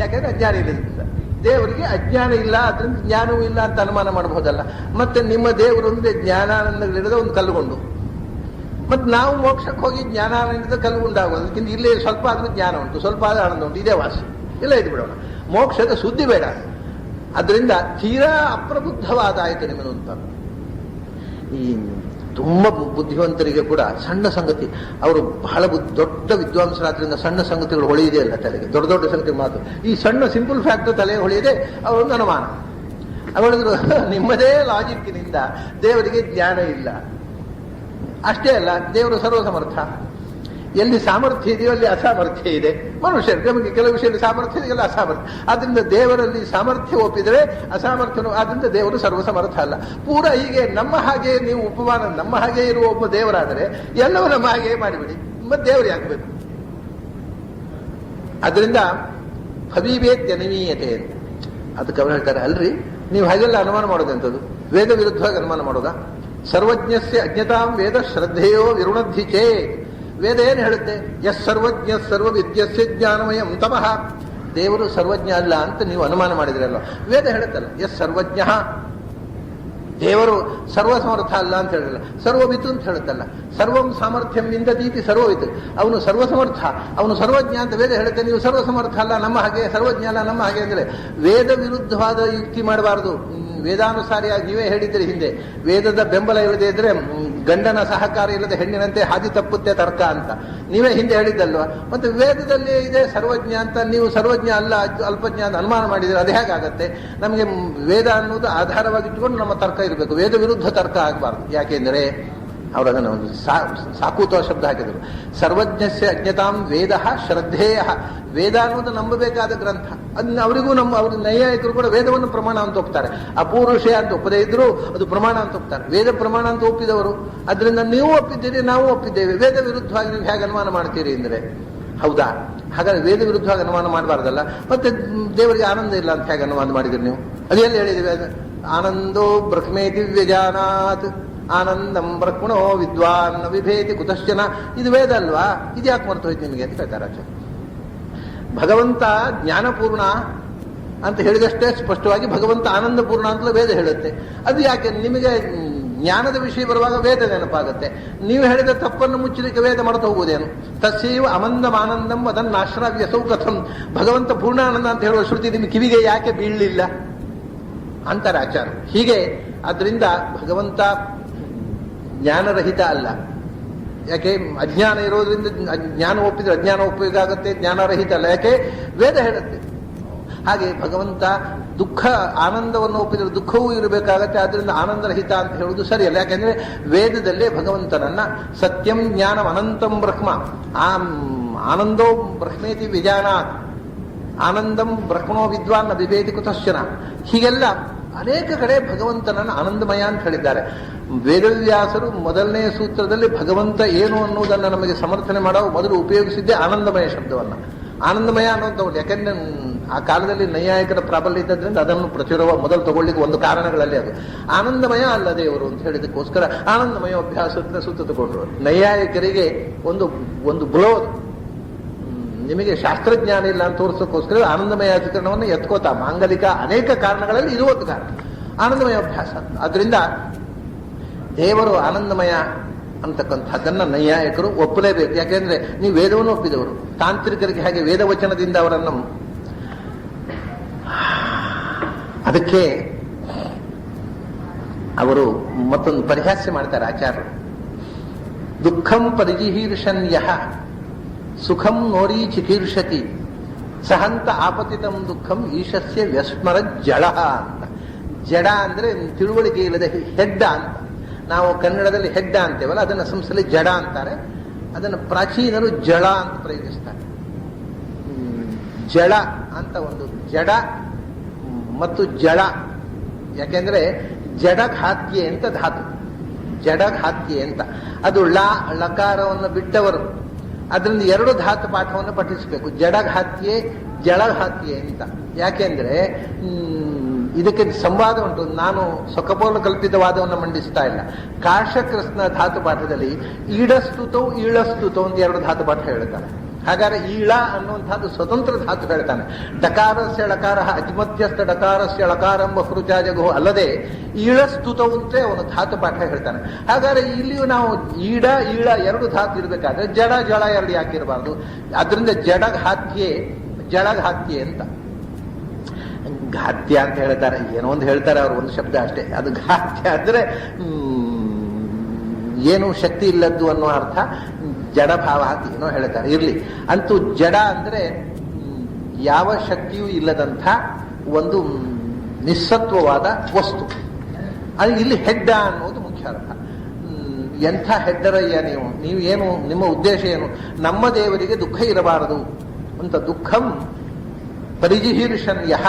ಯಾಕಂದ್ರೆ ಅಜ್ಞಾನ ಇಲ್ಲದ್ರಿಂದ. ದೇವರಿಗೆ ಅಜ್ಞಾನ ಇಲ್ಲ, ಅದರಿಂದ ಜ್ಞಾನವೂ ಇಲ್ಲ ಅಂತ ಅನುಮಾನ ಮಾಡಬಹುದಲ್ಲ. ಮತ್ತೆ ನಿಮ್ಮ ದೇವರು ಅಂದ್ರೆ ಜ್ಞಾನಾನಂದಗಳಿರದ ಒಂದು ಕಲ್ಲುಗೊಂಡು, ಮತ್ತೆ ನಾವು ಮೋಕ್ಷಕ್ಕೆ ಹೋಗಿ ಜ್ಞಾನಾನಂದದ ಕಲ್ಲುಗುಂಡಾಗೋದು. ಅದಕ್ಕಿಂತ ಇಲ್ಲೇ ಸ್ವಲ್ಪ ಆದ್ರೂ ಜ್ಞಾನ ಉಂಟು, ಸ್ವಲ್ಪ ಆದ್ರೂ ಆನಂದ ಉಂಟು, ಇದೇ ವಾಸಿ. ಇಲ್ಲ ಇದು ಬಿಡೋಣ, ಮೋಕ್ಷದ ಸುದ್ದಿ ಬೇಡ. ಅದರಿಂದ ತೀರಾ ಅಪ್ರಬುದ್ಧವಾದ ಆಯ್ತು ನಿಮ್ಮದು ಅಂತ. ಈ ತುಂಬ ಬುದ್ಧಿವಂತರಿಗೆ ಕೂಡ ಸಣ್ಣ ಸಂಗತಿ, ಅವರು ಬಹಳ ದೊಡ್ಡ ವಿದ್ವಾಂಸರಾದ್ರಿಂದ ಸಣ್ಣ ಸಂಗತಿಗಳು ಹೊಳೆಯಿದೆ ಅಲ್ಲ ತಲೆಗೆ, ದೊಡ್ಡ ದೊಡ್ಡ ಸಂಗತಿ ಮಾತು. ಈ ಸಣ್ಣ ಸಿಂಪಲ್ ಫ್ಯಾಕ್ಟ್ ತಲೆಗೆ ಹೊಳೆಯದೆ ಅವರೊಂದು ಅನುಮಾನ. ಅವಳಿದ್ರು ನಿಮ್ಮದೇ ಲಾಜಿಕ್ಕಿನಿಂದ ದೇವರಿಗೆ ಜ್ಞಾನ ಇಲ್ಲ. ಅಷ್ಟೇ ಅಲ್ಲ, ದೇವರು ಸರ್ವಸಮರ್ಥ. ಎಲ್ಲಿ ಸಾಮರ್ಥ್ಯ ಇದೆಯೋ ಅಲ್ಲಿ ಅಸಾಮರ್ಥ್ಯ ಇದೆ. ಮನುಷ್ಯರಿಗೆ ನಮಗೆ ಕೆಲವು ವಿಷಯದಲ್ಲಿ ಸಾಮರ್ಥ್ಯ ಇದೆಯಲ್ಲ ಅಸಾಮರ್ಥ್ಯ. ಆದ್ರಿಂದ ದೇವರಲ್ಲಿ ಸಾಮರ್ಥ್ಯ ಒಪ್ಪಿದರೆ ಅಸಾಮರ್ಥ್ಯನು, ಆದ್ರಿಂದ ದೇವರು ಸರ್ವಸಮರ್ಥ ಅಲ್ಲ. ಪೂರ ಹೀಗೆ ನಮ್ಮ ಹಾಗೆ ನೀವು ಉಪಮಾನ, ನಮ್ಮ ಹಾಗೆ ಇರುವ ಒಬ್ಬ ದೇವರಾದರೆ ಎಲ್ಲವೂ ನಮ್ಮ ಹಾಗೆ ಮಾಡಿಬಿಡಿ, ಮತ್ತೆ ದೇವರು ಯಾಕಬೇಕು? ಅದರಿಂದ ಭವಿವೇತ್ಯನಮೀಯತೆ ಅಂತ ಅದಕ್ಕೆ ಅವರು ಹೇಳ್ತಾರೆ, ಅಲ್ರಿ ನೀವು ಹಾಗೆಲ್ಲ ಅನುಮಾನ ಮಾಡೋದಂಥದ್ದು ವೇದ ವಿರುದ್ಧವಾಗಿ ಅನುಮಾನ ಮಾಡೋದಾ? ಸರ್ವಜ್ಞಸ್ಯ ಅಜ್ಞತಾಂ ವೇದ ಶ್ರದ್ಧೆಯೋ ವಿರುಣದ್ಧಿ ಚೇತ್. ವೇದ ಏನು ಹೇಳುತ್ತೆ? ಯಸ್ ಸರ್ವಜ್ಞ ಸರ್ವವಿದ್ಯಸ್ಯ ಜ್ಞಾನಮಯಂ ತಮಃ. ದೇವರು ಸರ್ವಜ್ಞ ಅಲ್ಲ ಅಂತ ನೀವು ಅನುಮಾನ ಮಾಡಿದ್ರಲ್ಲ, ವೇದ ಹೇಳುತ್ತಲ್ಲ ಯಸ್ ಸರ್ವಜ್ಞ. ದೇವರು ಸರ್ವಸಮರ್ಥ ಅಲ್ಲ ಅಂತ ಹೇಳಿಲ್ಲ, ಸರ್ವವಿತು ಅಂತ ಹೇಳುತ್ತಲ್ಲ. ಸರ್ವಂ ಸಾಮರ್ಥ್ಯಂ ವಿಂದತೀತಿ ಸರ್ವವಿತು. ಅವನು ಸರ್ವಸಮರ್ಥ, ಅವನು ಸರ್ವಜ್ಞ ಅಂತ ವೇದ ಹೇಳುತ್ತೆ. ನೀವು ಸರ್ವಸಮರ್ಥ ಅಲ್ಲ ನಮ್ಮ ಹಾಗೆ, ಸರ್ವಜ್ಞ ಅಲ್ಲ ನಮ್ಮ ಹಾಗೆ ಅಂದರೆ ವೇದ ವಿರುದ್ಧವಾದ ಯುಕ್ತಿ ಮಾಡಬಾರದು. ವೇದಾನುಸಾರಿಯಾಗಿ ನೀವೇ ಹೇಳಿದ್ರಿ ಹಿಂದೆ, ವೇದದ ಬೆಂಬಲ ಇಲ್ಲದೆ ಇದ್ರೆ ಗಂಡನ ಸಹಕಾರ ಇಲ್ಲದೆ ಹೆಣ್ಣಿನಂತೆ ಹಾದಿ ತಪ್ಪುತ್ತೆ ತರ್ಕ ಅಂತ ನೀವೇ ಹಿಂದೆ ಹೇಳಿದ್ದಲ್ವಾ? ಮತ್ತೆ ವೇದದಲ್ಲಿ ಇದೆ ಸರ್ವಜ್ಞ ಅಂತ, ನೀವು ಸರ್ವಜ್ಞ ಅಲ್ಲ ಅಲ್ಪಜ್ಞ ಅಂತ ಅನುಮಾನ ಮಾಡಿದರೆ ಅದು ಹೇಗಾಗತ್ತೆ? ನಮಗೆ ವೇದ ಅನ್ನೋದು ಆಧಾರವಾಗಿಟ್ಟುಕೊಂಡು ನಮ್ಮ ತರ್ಕ ಇರಬೇಕು, ವೇದ ವಿರುದ್ಧ ತರ್ಕ ಆಗಬಾರ್ದು. ಯಾಕೆಂದರೆ ಅವರು ಅದನ್ನು ಒಂದು ಸಾಕೂತ ಶಬ್ದ ಹಾಕಿದರು. ಸರ್ವಜ್ಞಸ್ಯ ಅಜ್ಞತಾಂ ವೇದ ಶ್ರದ್ಧೇಯ. ವೇದ ಅನ್ನೋದು ನಂಬಬೇಕಾದ ಗ್ರಂಥ. ಅದನ್ನ ಅವರಿಗೂ ಅವ್ರ ನೈಯಾಯಿಕರು ಕೂಡ ವೇದವನ್ನು ಪ್ರಮಾಣ ಅಂತ ಒಪ್ತಾರೆ. ಅಪೂರುಷಯ ಅಂತ ಒಪ್ಪದೇ ಇದ್ರು ಅದು ಪ್ರಮಾಣ ಅಂತ ಒಪ್ತಾರೆ. ವೇದ ಪ್ರಮಾಣ ಅಂತ ಒಪ್ಪಿದವರು. ಅದರಿಂದ ನೀವು ಒಪ್ಪಿದ್ದೀರಿ, ನಾವು ಒಪ್ಪಿದ್ದೇವೆ. ವೇದ ವಿರುದ್ಧವಾಗಿ ನೀವು ಹೇಗೆ ಅನುಮಾನ ಮಾಡ್ತೀರಿ ಅಂದರೆ ಹೌದಾ? ಹಾಗಾದ್ರೆ ವೇದ ವಿರುದ್ಧವಾಗಿ ಅನುಮಾನ ಮಾಡಬಾರ್ದಲ್ಲ. ಮತ್ತೆ ದೇವರಿಗೆ ಆನಂದ ಇಲ್ಲ ಅಂತ ಹೇಗೆ ಅನುಮಾನ ಮಾಡಿದ್ರಿ ನೀವು? ಅದೆಲ್ಲ ಹೇಳಿದ್ವಿ, ಆನಂದೋ ಬ್ರಹ್ಮೇ ದಿವ್ಯಜಾನಾತ್ ಆನಂದಂ ಬ್ರಹ್ಮಣೋ ವಿದ್ವಾನ್ ವಿಭೇತಿ ಕುತಶ್ಚನ. ಇದು ವೇದ ಅಲ್ವಾ? ಇದು ಯಾಕೆ ಮರ್ತು ಹೋಯ್ತು ನಿಮಗೆ ಅಂತ ಹೇಳ್ತಾರೆ ಆಚಾರ್ಯ. ಭಗವಂತ ಜ್ಞಾನಪೂರ್ಣ ಅಂತ ಹೇಳಿದಷ್ಟೇ ಸ್ಪಷ್ಟವಾಗಿ ಭಗವಂತ ಆನಂದಪೂರ್ಣ ಅಂತಲೂ ವೇದ ಹೇಳುತ್ತೆ. ಅದು ಯಾಕೆ ನಿಮಗೆ ಜ್ಞಾನದ ವಿಷಯ ಬರುವಾಗ ವೇದ ನೆನಪಾಗುತ್ತೆ. ನೀವು ಹೇಳಿದ ತಪ್ಪನ್ನು ಮುಚ್ಚಲಿಕ್ಕೆ ವೇದ ಮರೆತು ಹೋಗುವುದೇನು? ತಸ್ಸೈವ ಅಮಂದಂ ಆನಂದಂ ಅದನ್ನಾಶ್ರಾವ್ಯಸೌ ಕಥಂ. ಭಗವಂತ ಪೂರ್ಣಾನಂದ ಅಂತ ಹೇಳುವ ಶ್ರುತಿ ನಿಮ್ಮ ಕಿವಿಗೆ ಯಾಕೆ ಬೀಳಲಿಲ್ಲ ಅಂತಾರೆ ಆಚಾರ್ಯ. ಹೀಗೆ ಅದರಿಂದ ಭಗವಂತ ಜ್ಞಾನರಹಿತ ಅಲ್ಲ. ಯಾಕೆ? ಅಜ್ಞಾನ ಇರೋದ್ರಿಂದ ಜ್ಞಾನ ಒಪ್ಪಿದ್ರೆ ಅಜ್ಞಾನ ಉಪಯೋಗ ಆಗುತ್ತೆ. ಜ್ಞಾನರಹಿತ ಅಲ್ಲ, ಯಾಕೆ? ವೇದ ಹೇಳುತ್ತೆ. ಹಾಗೆ ಭಗವಂತ ದುಃಖ ಆನಂದವನ್ನು ಒಪ್ಪಿದ್ರೆ ದುಃಖವೂ ಇರಬೇಕಾಗತ್ತೆ. ಆದ್ರಿಂದ ಆನಂದರಹಿತ ಅಂತ ಹೇಳುವುದು ಸರಿಯಲ್ಲ. ಯಾಕೆಂದ್ರೆ ವೇದದಲ್ಲೇ ಭಗವಂತನನ್ನ ಸತ್ಯಂ ಜ್ಞಾನಂ ಅನಂತಂ ಬ್ರಹ್ಮ, ಆ ಆನಂದೋ ಬ್ರಹ್ಮೇತಿ ವಿಜಾನಾತ್, ಆನಂದಂ ಬ್ರಹ್ಮಣೋ ವಿದ್ವಾನ್ ವಿಭೇತಿ ಕುತಶ್ಚನ. ಹೀಗೆಲ್ಲ ಅನೇಕ ಕಡೆ ಭಗವಂತನನ್ನು ಆನಂದಮಯ ಅಂತ ಹೇಳಿದ್ದಾರೆ. ವೇದವ್ಯಾಸರು ಮೊದಲನೇ ಸೂತ್ರದಲ್ಲಿ ಭಗವಂತ ಏನು ಅನ್ನುವುದನ್ನು ನಮಗೆ ಸಮರ್ಥನೆ ಮಾಡೋ ಮೊದಲು ಉಪಯೋಗಿಸಿದ್ದೇ ಆನಂದಮಯ ಶಬ್ದವನ್ನು. ಆನಂದಮಯ ಅನ್ನೋದು ಯಾಕೆಂದ್ರೆ ಆ ಕಾಲದಲ್ಲಿ ನೈಯಾಯಿಕರ ಪ್ರಾಬಲ್ಯ ಇದ್ದದ್ರಿಂದ ಅದನ್ನು ಪ್ರಚುರವ ಮೊದಲು ತಗೊಳ್ಳಿಕ್ಕೆ ಒಂದು ಕಾರಣಗಳಲ್ಲಿ ಅದು ಆನಂದಮಯ ಅಲ್ಲ ದೇವರು ಅಂತ ಹೇಳಿದಕ್ಕೋಸ್ಕರ ಆನಂದಮಯ ಅಭ್ಯಾಸದಿಂದ ಸೂತ್ರ ತಗೊಂಡ್ರು. ನೈಯಾಯಿಕರಿಗೆ ಒಂದು ಬ್ಲೋ, ನಿಮಗೆ ಶಾಸ್ತ್ರಜ್ಞಾನ ಇಲ್ಲ ಅಂತ ತೋರಿಸೋಕ್ಕೋಸ್ಕರ ಆನಂದಮಯ ಅಧಿಕರಣವನ್ನು ಎತ್ಕೋತಾ ಮಾಂಗಲಿಕ ಅನೇಕ ಕಾರಣಗಳಲ್ಲಿ ಇದು ಒಂದು ಕಾರಣ, ಆನಂದಮಯ ಅಭ್ಯಾಸ. ಆದ್ರಿಂದ ದೇವರು ಆನಂದಮಯ ಅಂತಕ್ಕಂಥದ್ದನ್ನ ನೈಯಾಯಿಕರು ಒಪ್ಪಲೇಬೇಕು. ಯಾಕೆಂದ್ರೆ ನೀವು ವೇದವನ್ನು ಒಪ್ಪಿದವರು. ತಾಂತ್ರಿಕರಿಗೆ ಹಾಗೆ ವೇದವಚನದಿಂದ ಅವರನ್ನು, ಅದಕ್ಕೆ ಅವರು ಮತ್ತೊಂದು ಪರಿಹಾಸ್ಯ ಮಾಡ್ತಾರೆ ಆಚಾರ್ಯರು. ದುಃಖಂ ಪರಿಜಿಹೀರ್ಷನ್ ಯಹ ಸುಖಂ ನೋರಿ ಚಿಕೀರ್ಷತಿ ಸಹಂತ ಆಪತಿತಂ ದುಃಖಂ ಈಶಸ್ಯ ವ್ಯಸ್ಮರ ಜಡ ಅಂತ. ಜಡ ಅಂದ್ರೆ ತಿಳುವಳಿಕೆ ಇಲ್ಲದೆ ಹೆಡ್ಡ ಅಂತ. ನಾವು ಕನ್ನಡದಲ್ಲಿ ಹೆಡ್ಡ ಅಂತೇವಲ್ಲ, ಅದನ್ನು ಸಂಸ್ಥೆಯಲ್ಲಿ ಜಡ ಅಂತಾರೆ. ಅದನ್ನು ಪ್ರಾಚೀನರು ಜಳ ಅಂತ ಪ್ರಯೋಗಿಸ್ತಾರೆ. ಜಳ ಅಂತ ಒಂದು ಜಡ ಮತ್ತು ಜಳ. ಯಾಕೆಂದ್ರೆ ಜಡಘಾತ್ಯೆ ಅಂತ ಧಾತು, ಜಡಘಾತ್ಯೆ ಅಂತ. ಅದು ಲಕಾರವನ್ನು ಬಿಟ್ಟವರು. ಅದರಿಂದ ಎರಡು ಧಾತು ಪಾಠವನ್ನು ಪಠಿಸಬೇಕು, ಜಡಘಾತ್ಯೆ ಜಳಘಾತ್ಯೆ ಅಂತ. ಯಾಕೆಂದ್ರೆ ಇದಕ್ಕೆ ಸಂವಾದ ಉಂಟು. ನಾನು ಸೊಕಪೋಲ ಕಲ್ಪಿತವಾದವನ್ನು ಮಂಡಿಸ್ತಾ ಇಲ್ಲ. ಕಾಶಕೃಷ್ಣ ಧಾತು ಪಾಠದಲ್ಲಿ ಈಡಸ್ತುತೌ ಈಳಸ್ತುತೌ ಅಂತ ಎರಡು ಧಾತು ಪಾಠ ಹೇಳ್ತಾರೆ. ಹಾಗಾದ್ರೆ ಈಳ ಅನ್ನುವಂಥದ್ದು ಸ್ವತಂತ್ರ ಧಾತು ಹೇಳ್ತಾನೆ. ಡಕಾರಸ್ಯ ಳಕಾರ ಅಜ್ಮಧ್ಯಸ್ಥ ಡಕಾರಸ್ಯ ಳಕಾರಂಬ ಹೃಜಾಜಗೋ ಅಲ್ಲದೆ ಈಳಸ್ತುತವಂತೆ ಅವನು ಧಾತು ಪಾಠ ಹೇಳ್ತಾನೆ. ಹಾಗಾದ್ರೆ ಇಲ್ಲಿಯೂ ನಾವು ಈಡ ಈಳ ಎರಡು ಧಾತು ಇರಬೇಕಾದ್ರೆ ಜಡ ಜಳ ಎರಡು ಯಾಕಿರಬಾರ್ದು? ಅದರಿಂದ ಜಡಘಾತ್ಯೆ ಜಳಘಾತ್ಯೆ ಅಂತ ಘಾತ್ಯ ಅಂತ ಹೇಳ್ತಾರೆ. ಏನೋ ಒಂದು ಹೇಳ್ತಾರೆ ಅವರು, ಒಂದು ಶಬ್ದ ಅಷ್ಟೇ. ಅದು ಘಾತ್ಯ ಅಂದ್ರೆ ಏನು ಶಕ್ತಿ ಇಲ್ಲದ್ದು ಅನ್ನೋ ಅರ್ಥ. ಜಡಭಾವ ಅಂತ ಏನೋ ಹೇಳ್ತಾರೆ, ಇರ್ಲಿ. ಅಂತೂ ಜಡ ಅಂದ್ರೆ ಯಾವ ಶಕ್ತಿಯೂ ಇಲ್ಲದಂಥ ಒಂದು ನಿಸ್ಸತ್ವವಾದ ವಸ್ತು. ಅದು ಇಲ್ಲಿ ಹೆಡ್ಡ ಅನ್ನೋದು ಮುಖ್ಯ ಅರ್ಥ. ಎಂಥ ಹೆಡ್ಡರಯ್ಯ ನೀವು ಏನು, ನಿಮ್ಮ ಉದ್ದೇಶ ಏನು? ನಮ್ಮ ದೇವರಿಗೆ ದುಃಖ ಇರಬಾರದು ಅಂತ. ದುಃಖಂ ಪರಿಜಿಹೀರ್ಷನ್ ಯಹ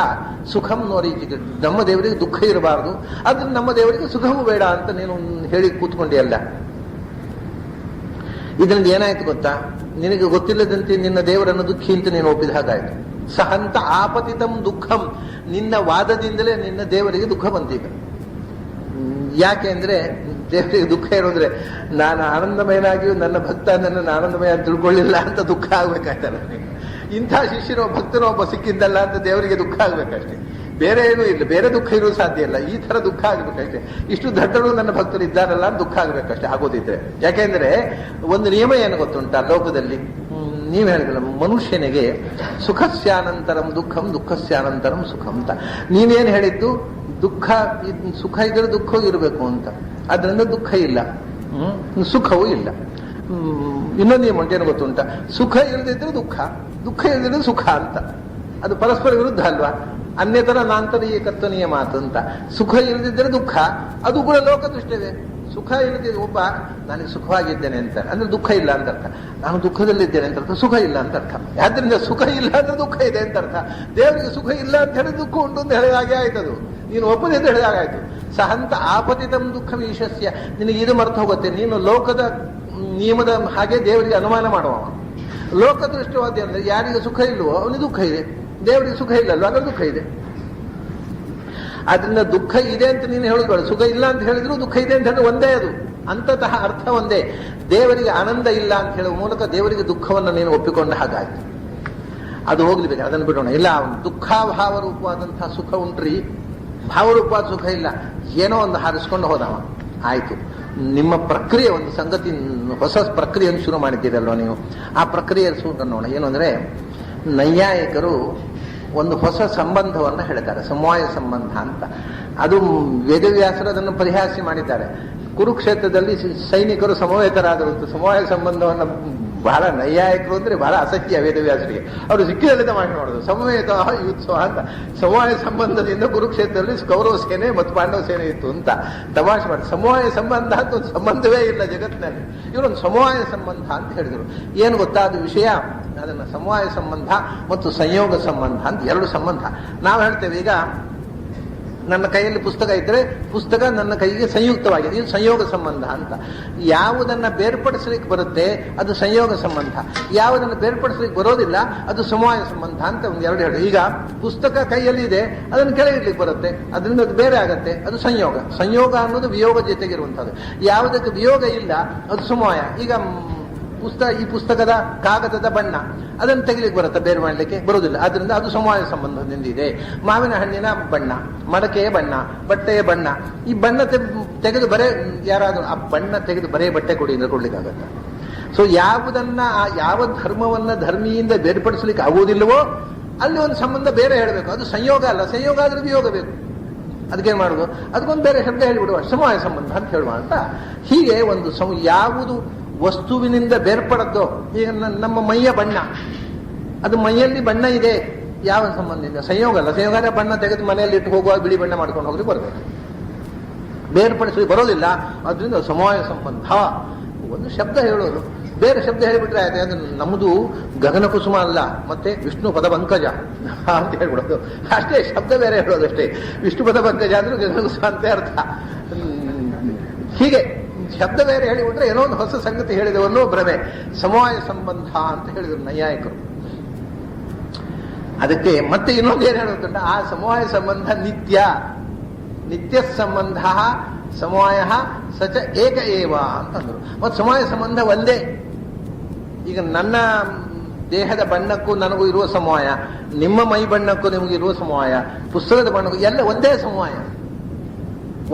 ಸುಖಂ ನೋರೀಜಿ. ನಮ್ಮ ದೇವರಿಗೆ ದುಃಖ ಇರಬಾರದು, ಆದ್ರೆ ನಮ್ಮ ದೇವರಿಗೆ ಸುಖವೂ ಬೇಡ ಅಂತ ನೀನು ಹೇಳಿ ಕೂತ್ಕೊಂಡಿಯಲ್ಲ. ಇದರಿಂದ ಏನಾಯ್ತು ಗೊತ್ತಾ? ನಿನಗೆ ಗೊತ್ತಿಲ್ಲದಂತೆ ನಿನ್ನ ದೇವರನ್ನು ದುಃಖಿ ಅಂತ ನೀನು ಒಪ್ಪಿದ ಹಾಗಾಯ್ತು. ಸಹಂತ ಆಪತಿತಂ ದುಃಖಂ. ನಿನ್ನ ವಾದದಿಂದಲೇ ನಿನ್ನ ದೇವರಿಗೆ ದುಃಖ ಬಂತೀಗ. ಯಾಕೆ ಅಂದ್ರೆ ದೇವರಿಗೆ ದುಃಖ ಇರೋದ್ರೆ ನಾನು ಆನಂದಮಯನಾಗಿಯೂ ನನ್ನ ಭಕ್ತ ನನ್ನನ್ನು ಆನಂದಮಯ ಅಂತ ತಿಳ್ಕೊಳ್ಳಿಲ್ಲ ಅಂತ ದುಃಖ ಆಗ್ಬೇಕಾಯ್ತಲ್ಲ. ಇಂಥ ಶಿಷ್ಯನೋ ಭಕ್ತನೋ ಒಬ್ಬ ಸಿಕ್ಕಿದ್ದಲ್ಲ ಅಂತ ದೇವರಿಗೆ ದುಃಖ ಆಗ್ಬೇಕಷ್ಟೇ, ಬೇರೆ ಏನೂ ಇಲ್ಲ. ಬೇರೆ ದುಃಖ ಇರೋದು ಸಾಧ್ಯ ಇಲ್ಲ, ಈ ತರ ದುಃಖ ಆಗ್ಬೇಕಷ್ಟೇ. ಇಷ್ಟು ದಡ್ಡರು ನನ್ನ ಭಕ್ತರು ಇದ್ದಾರಲ್ಲ ಅಂತ ದುಃಖ ಆಗ್ಬೇಕಷ್ಟೇ, ಆಗೋದಿದ್ರೆ. ಯಾಕೆಂದ್ರೆ ಒಂದು ನಿಯಮ ಏನು ಗೊತ್ತುಂಟ ಲೋಕದಲ್ಲಿ? ನೀವು ಹೇಳಿದ್ರಲ್ಲ, ಮನುಷ್ಯನಿಗೆ ಸುಖಸ್ಯಾನಂತರಂ ದುಃಖಂ ದುಃಖಸ್ಯಾನಂತರಂ ಸುಖಂ ಅಂತ. ನೀವೇನು ಹೇಳಿದ್ದು? ದುಃಖ ಸುಖ ಇದ್ರೆ ದುಃಖ ಇರಬೇಕು ಅಂತ. ಅದರಿಂದ ದುಃಖ ಇಲ್ಲ, ಸುಖವೂ ಇಲ್ಲ. ಇನ್ನೊಂದು ನಿಯಮ ಉಂಟೇನು ಗೊತ್ತುಂಟ? ಸುಖ ಇಲ್ಲದಿದ್ರೆ ದುಃಖ, ದುಃಖ ಇಲ್ಲದಿದ್ರೆ ಸುಖ ಅಂತ. ಅದು ಪರಸ್ಪರ ವಿರುದ್ಧ ಅಲ್ವಾ? ಅನ್ಯತರ ನಾಂತರೀಯಕತ್ವ ನಿಯಮ ಅಂತ. ಸುಖ ಇಲ್ಲದಿದ್ದರೆ ದುಃಖ, ಅದು ಕೂಡ ಲೋಕದೃಷ್ಟಿದೆ. ಸುಖ ಇಲ್ಲದಿದ್ರೆ ಒಬ್ಬ ನನಗೆ ಸುಖವಾಗಿದ್ದೇನೆ ಅಂತ ಅಂದ್ರೆ ದುಃಖ ಇಲ್ಲ ಅಂತ ಅರ್ಥ. ನಾನು ದುಃಖದಲ್ಲಿದ್ದೇನೆ ಅಂತ ಅರ್ಥ, ಸುಖ ಇಲ್ಲ ಅಂತ ಅರ್ಥ. ಆದ್ರಿಂದ ಸುಖ ಇಲ್ಲ ಅಂದ್ರೆ ದುಃಖ ಇದೆ ಅಂತ ಅರ್ಥ. ದೇವರಿಗೆ ಸುಖ ಇಲ್ಲ ಅಂತ ಹೇಳಿ ದುಃಖ ಉಂಟು ಅಂತ ಹೇಳಿದಾಗೆ ಆಯ್ತದು. ನೀನು ಒಪ್ಪದೆ ಅಂತ ಹೇಳಿದಾಗಾಯ್ತು. ಸಹಂತ ಆಪತಿತಂ ದುಃಖ ಈಶಸ್ಯ. ನಿನಗೆ ಇದು ಮರ್ತು ಹೋಗುತ್ತೆ. ನೀನು ಲೋಕದ ನಿಯಮದ ಹಾಗೆ ದೇವರಿಗೆ ಅನುಮಾನ ಮಾಡುವ. ಲೋಕದೃಷ್ಟವಾದಿ ಅಂದ್ರೆ ಯಾರಿಗೆ ಸುಖ ಇಲ್ಲವೋ ಅವನಿಗೆ ದುಃಖ ಇದೆ, ದೇವರಿಗೆ ಸುಖ ಇಲ್ಲಲ್ವ ಅದ್ರ ದುಃಖ ಇದೆ. ಆದ್ರಿಂದ ದುಃಖ ಇದೆ ಅಂತ ನೀನು ಹೇಳೋದು, ಸುಖ ಇಲ್ಲ ಅಂತ ಹೇಳಿದ್ರು ದುಃಖ ಇದೆ ಅಂತ ಹೇಳಿದ್ರೆ ಒಂದೇ. ಅದು ಅಂತತಃ ಅರ್ಥ ಒಂದೇ. ದೇವರಿಗೆ ಆನಂದ ಇಲ್ಲ ಅಂತ ಹೇಳುವ ಮೂಲಕ ದೇವರಿಗೆ ದುಃಖವನ್ನು ನೀನು ಒಪ್ಪಿಕೊಂಡ ಹಾಗಾಯ್ತು. ಅದು ಹೋಗ್ಲಿಬೇಕು, ಅದನ್ನು ಬಿಡೋಣ. ಇಲ್ಲ, ದುಃಖಾಭಾವ ರೂಪವಾದಂತಹ ಸುಖ ಉಂಟ್ರಿ, ಭಾವರೂಪವಾದ ಸುಖ ಇಲ್ಲ. ಏನೋ ಒಂದು ಹಾರಿಸ್ಕೊಂಡು ಹೋದವ ಆಯ್ತು. ನಿಮ್ಮ ಪ್ರಕ್ರಿಯೆ ಒಂದು ಸಂಗತಿ, ಹೊಸ ಪ್ರಕ್ರಿಯೆಯನ್ನು ಶುರು ಮಾಡಿದ್ದೀರಲ್ವ ನೀವು. ಆ ಪ್ರಕ್ರಿಯೆ ಶುರು ನೋಡೋಣ. ಏನು ಅಂದ್ರೆ, ನೈಯಾಯಿಕರು ಒಂದು ಹೊಸ ಸಂಬಂಧವನ್ನು ಹೇಳ್ತಾರೆ, ಸಮವಾಯ ಸಂಬಂಧ ಅಂತ. ಅದು ವೇದವ್ಯಾಸರು ಅದನ್ನು ಪರಿಹಾಸ್ಯ ಮಾಡಿದ್ದಾರೆ. ಕುರುಕ್ಷೇತ್ರದಲ್ಲಿ ಸೈನಿಕರು ಸಮವೇತರಾದರು. ಸಮವಾಯ ಸಂಬಂಧವನ್ನು ಬಹಳ ನೈಯಾಯಿಕರು ಅಂದ್ರೆ ಬಹಳ ಅಸಹ್ಯ ವೇದವ್ಯಾಸರಿಗೆ. ಅವರು ಸಿಕ್ಕಿದಲ್ಲಿದ್ದ ಮಾಡಿ ನೋಡೋದು ಸಮವೇತ ಯುತ್ಸವ ಅಂತ. ಸಮವಾಯ ಸಂಬಂಧದಿಂದ ಕುರುಕ್ಷೇತ್ರದಲ್ಲಿ ಕೌರವ ಸೇನೆ ಮತ್ತು ಪಾಂಡವ ಸೇನೆ ಇತ್ತು ಅಂತ ತಮಾಷೆ ಮಾಡಿ. ಸಮವಾಯ ಸಂಬಂಧ ಅಂತ ಒಂದು ಸಂಬಂಧವೇ ಇಲ್ಲ ಜಗತ್ತಿನಲ್ಲಿ. ಇವರೊಂದು ಸಮವಾಯ ಸಂಬಂಧ ಅಂತ ಹೇಳಿದರು. ಏನು ಗೊತ್ತಾ ಅದು ವಿಷಯ? ಅದನ್ನ ಸಮವಾಯ ಸಂಬಂಧ ಮತ್ತು ಸಂಯೋಗ ಸಂಬಂಧ ಅಂತ ಎರಡು ಸಂಬಂಧ. ನಾವು ಹೇಳ್ತೇವೆ, ಈಗ ನನ್ನ ಕೈಯಲ್ಲಿ ಪುಸ್ತಕ ಇದ್ರೆ ಪುಸ್ತಕ ನನ್ನ ಕೈಗೆ ಸಂಯುಕ್ತವಾಗಿದೆ, ಇದು ಸಂಯೋಗ ಸಂಬಂಧ ಅಂತ. ಯಾವುದನ್ನ ಬೇರ್ಪಡಿಸಲಿಕ್ಕೆ ಬರುತ್ತೆ ಅದು ಸಂಯೋಗ ಸಂಬಂಧ, ಯಾವುದನ್ನು ಬೇರ್ಪಡಿಸಲಿಕ್ಕೆ ಬರೋದಿಲ್ಲ ಅದು ಸಮವಾಯ ಸಂಬಂಧ ಅಂತ ಒಂದು ಎರಡು ಹೇಳಿ. ಈಗ ಪುಸ್ತಕ ಕೈಯಲ್ಲಿ ಇದೆ, ಅದನ್ನು ಕೆಳಗಿಡ್ಲಿಕ್ಕೆ ಬರುತ್ತೆ, ಅದರಿಂದ ಅದು ಬೇರೆ ಆಗತ್ತೆ, ಅದು ಸಂಯೋಗ. ಸಂಯೋಗ ಅನ್ನೋದು ವಿಯೋಗ ಜೊತೆಗಿರುವಂಥದ್ದು. ಯಾವುದಕ್ಕೆ ವಿಯೋಗ ಇಲ್ಲ ಅದು ಸಮವಾಯ. ಈಗ ಈ ಪುಸ್ತಕದ ಕಾಗದದ ಬಣ್ಣ ಅದನ್ನು ತೆಗಿಲಿಕ್ಕೆ ಬರುತ್ತೆ, ಬೇರೆ ಮಾಡಲಿಕ್ಕೆ ಬರುವುದಿಲ್ಲ, ಅದರಿಂದ ಅದು ಸಮವಾಯ ಸಂಬಂಧದಿಂದ ಇದೆ. ಮಾವಿನ ಹಣ್ಣಿನ ಬಣ್ಣ, ಮಡಕೆಯ ಬಣ್ಣ, ಬಟ್ಟೆಯ ಬಣ್ಣ, ಈ ಬಣ್ಣ ತೆಗೆದು ಬರೇ ಯಾರಾದರೂ ಆ ಬಣ್ಣ ತೆಗೆದು ಬರೇ ಬಟ್ಟೆ ಕೊಡಿ ಅಂದ್ರೆ ಕೊಡ್ಲಿಕ್ಕಾಗತ್ತೆ. ಸೊ ಯಾವುದನ್ನ ಯಾವ ಧರ್ಮವನ್ನ ಧರ್ಮಿಯಿಂದ ಬೇರ್ಪಡಿಸಲಿಕ್ಕೆ ಆಗುವುದಿಲ್ಲವೋ ಅಲ್ಲಿ ಒಂದು ಸಂಬಂಧ ಬೇರೆ ಹೇಳಬೇಕು. ಅದು ಸಂಯೋಗ ಅಲ್ಲ, ಸಂಯೋಗ ಆದ್ರೆ ವಿಯೋಗ ಬೇಕು. ಅದಕ್ಕೇನು ಮಾಡುದು? ಅದಕ್ಕೊಂದು ಬೇರೆ ಶಬ್ದ ಹೇಳಿಬಿಡುವ, ಸಮವಾಯ ಸಂಬಂಧ ಅಂತ ಹೇಳುವ ಅಂತ. ಹೀಗೆ ಒಂದು ಯಾವುದು ವಸ್ತುವಿನಿಂದ ಬೇರ್ಪಡದ್ದೋ, ಈಗ ನಮ್ಮ ಮೈಯ ಬಣ್ಣ, ಅದು ಮೈಯಲ್ಲಿ ಬಣ್ಣ ಇದೆ, ಯಾವ ಸಂಬಂಧದಿಂದ? ಸಂಯೋಗ ಅಲ್ಲ. ಸಂಯೋಗ ಅಂದ್ರೆ ಬಣ್ಣ ತೆಗೆದು ಮನೆಯಲ್ಲಿ ಇಟ್ಟು ಹೋಗುವಾಗ ಬಿಳಿ ಬಣ್ಣ ಮಾಡ್ಕೊಂಡು ಹೋಗ್ಲಿಕ್ಕೆ ಬರಬೇಕು, ಬೇರ್ಪಡಿಸಿ ಬರೋದಿಲ್ಲ. ಅದರಿಂದ ಸಮವಾಯ ಸಂಬಂಧ ಒಂದು ಶಬ್ದ ಹೇಳೋದು, ಬೇರೆ ಶಬ್ದ ಹೇಳಿಬಿಟ್ರೆ ಆಯ್ತು. ಅದು ನಮ್ಮದು ಗಗನ ಕುಸುಮ ಅಲ್ಲ, ಮತ್ತೆ ವಿಷ್ಣು ಪದ ಪಂಕಜ ಅಂತ ಹೇಳ್ಬಿಡೋದು ಅಷ್ಟೇ. ಶಬ್ದ ಬೇರೆ ಹೇಳೋದು ಅಷ್ಟೇ. ವಿಷ್ಣು ಪದ ಪಂಕಜ ಅಂದ್ರೆ ಗಗನ ಕುಸುಮ ಅಂತ ಅರ್ಥ. ಹೀಗೆ ಶಬ್ದ ಬೇರೆ ಹೇಳಿಬಿಟ್ರೆ ಏನೋ ಒಂದು ಹೊಸ ಸಂಗತಿ ಹೇಳಿದವನ್ನೋ ಭ್ರಮೆ. ಸಮವಾಯ ಸಂಬಂಧ ಅಂತ ಹೇಳಿದ್ರು ನೈಯಾಯಿಕರು. ಅದಕ್ಕೆ ಮತ್ತೆ ಇನ್ನೊಂದು ಏನು ಹೇಳೋದುಂಟ, ಆ ಸಮವಾಯ ಸಂಬಂಧ ನಿತ್ಯ, ನಿತ್ಯ ಸಂಬಂಧ ಸಮವಾಯ ಸಚ ಏಕ ಏವ ಅಂತಂದ್ರು. ಮತ್ತು ಸಮವಾಯ ಸಂಬಂಧ ಒಂದೇ. ಈಗ ನನ್ನ ದೇಹದ ಬಣ್ಣಕ್ಕೂ ನನಗೂ ಇರುವ ಸಮವಾಯ, ನಿಮ್ಮ ಮೈ ಬಣ್ಣಕ್ಕೂ ನಿಮಗಿರುವ ಸಮವಾಯ, ಪುಸ್ತಕದ ಬಣ್ಣಕ್ಕೂ ಎಲ್ಲ ಒಂದೇ ಸಮವಾಯ,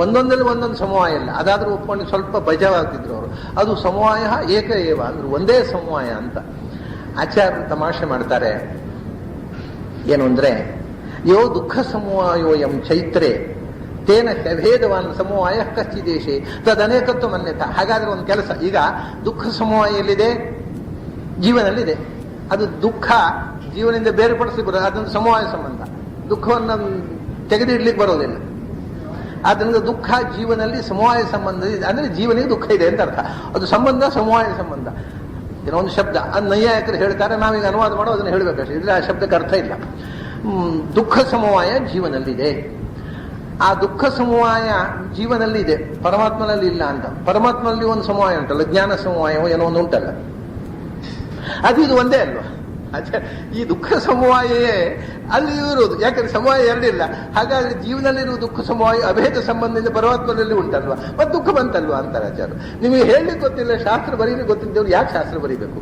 ಒಂದೊಂದಲ್ಲಿ ಒಂದೊಂದು ಸಮವಾಯ ಇಲ್ಲ. ಅದಾದ್ರೂ ಒಪ್ಕೊಂಡು ಸ್ವಲ್ಪ ಬಜವಾಗ್ತಿದ್ರು ಅವರು. ಅದು ಸಮವಾಯ ಏಕ ಏವ ಅಂದ್ರೆ ಒಂದೇ ಸಮವಾಯ ಅಂತ. ಆಚಾರ್ಯರು ತಮಾಷೆ ಮಾಡ್ತಾರೆ. ಏನು ಅಂದ್ರೆ, ಯೋ ದುಃಖ ಸಮವಾಯೋ ಎಂ ಚೈತ್ರೆ ತೇನ ಭೇದವಾನ್ ಸಮವಾಯ ಕಚ್ಚಿದೇಶೆ ತದನೇಕತ್ವ ಮನ್ಯತ. ಹಾಗಾದ್ರೆ ಒಂದು ಕೆಲಸ, ಈಗ ದುಃಖ ಸಮವಾಯ ಎಲ್ಲಿದೆ? ಜೀವನಲ್ಲಿದೆ. ಅದು ದುಃಖ ಜೀವನದಿಂದ ಬೇರ್ಪಡಿಸಿ ಬರೋದು, ಅದೊಂದು ಸಮವಾಯ ಸಂಬಂಧ. ದುಃಖವನ್ನು ತೆಗೆದಿಡ್ಲಿಕ್ಕೆ ಬರೋದಿಲ್ಲ. ಆದ್ರಿಂದ ದುಃಖ ಜೀವನಲ್ಲಿ ಸಮವಾಯ ಸಂಬಂಧ ಇದೆ, ಅಂದ್ರೆ ಜೀವನಿಗೆ ದುಃಖ ಇದೆ ಅಂತ ಅರ್ಥ. ಅದು ಸಂಬಂಧ ಸಮವಾಯ ಸಂಬಂಧ. ಏನೋ ಒಂದು ಶಬ್ದ ಅದು ನೈಯಾಯಿಕರು ಹೇಳ್ತಾರೆ, ನಾವೀಗ ಅನುವಾದ ಮಾಡೋ ಅದನ್ನು ಹೇಳಬೇಕಷ್ಟೇ, ಇದ್ರೆ ಆ ಶಬ್ದಕ್ಕೆ ಅರ್ಥ ಇಲ್ಲ. ದುಃಖ ಸಮವಾಯ ಜೀವನಲ್ಲಿದೆ. ಆ ದುಃಖ ಸಮವಾಯ ಜೀವನಲ್ಲಿದೆ, ಪರಮಾತ್ಮನಲ್ಲಿ ಇಲ್ಲ ಅಂತ. ಪರಮಾತ್ಮನಲ್ಲಿ ಒಂದು ಸಮವಾಯ ಉಂಟಲ್ಲ, ಜ್ಞಾನ ಸಮವಾಯವೋ ಏನೋ ಒಂದು ಉಂಟಲ್ಲ, ಅದು ಇದು ಒಂದೇ ಅಲ್ವಾ? ಈ ದುಃಖ ಸಮವಾಯೇ ಅಲ್ಲಿ ಇರುವುದು, ಯಾಕಂದ್ರೆ ಸಮವಾಯ ಎರಡಿಲ್ಲ. ಹಾಗಾದ್ರೆ ಜೀವನಲ್ಲಿರುವ ದುಃಖ ಸಮವಾಯ ಅಭೇದ ಸಂಬಂಧದಿಂದ ಪರಮಾತ್ಮನಲ್ಲಿ ಉಂಟಲ್ವಾ, ಮತ್ತೆ ದುಃಖ ಬಂತಲ್ವಾ ಅಂತಾರೆ ಆಚಾರ್ಯ. ನಿಮಗೆ ಹೇಳಲಿಕ್ಕೆ ಗೊತ್ತಿಲ್ಲ, ಶಾಸ್ತ್ರ ಬರೀಲಿಕ್ಕೆ ಗೊತ್ತಿದ್ದವ್ರು ಯಾಕೆ ಶಾಸ್ತ್ರ ಬರೀಬೇಕು?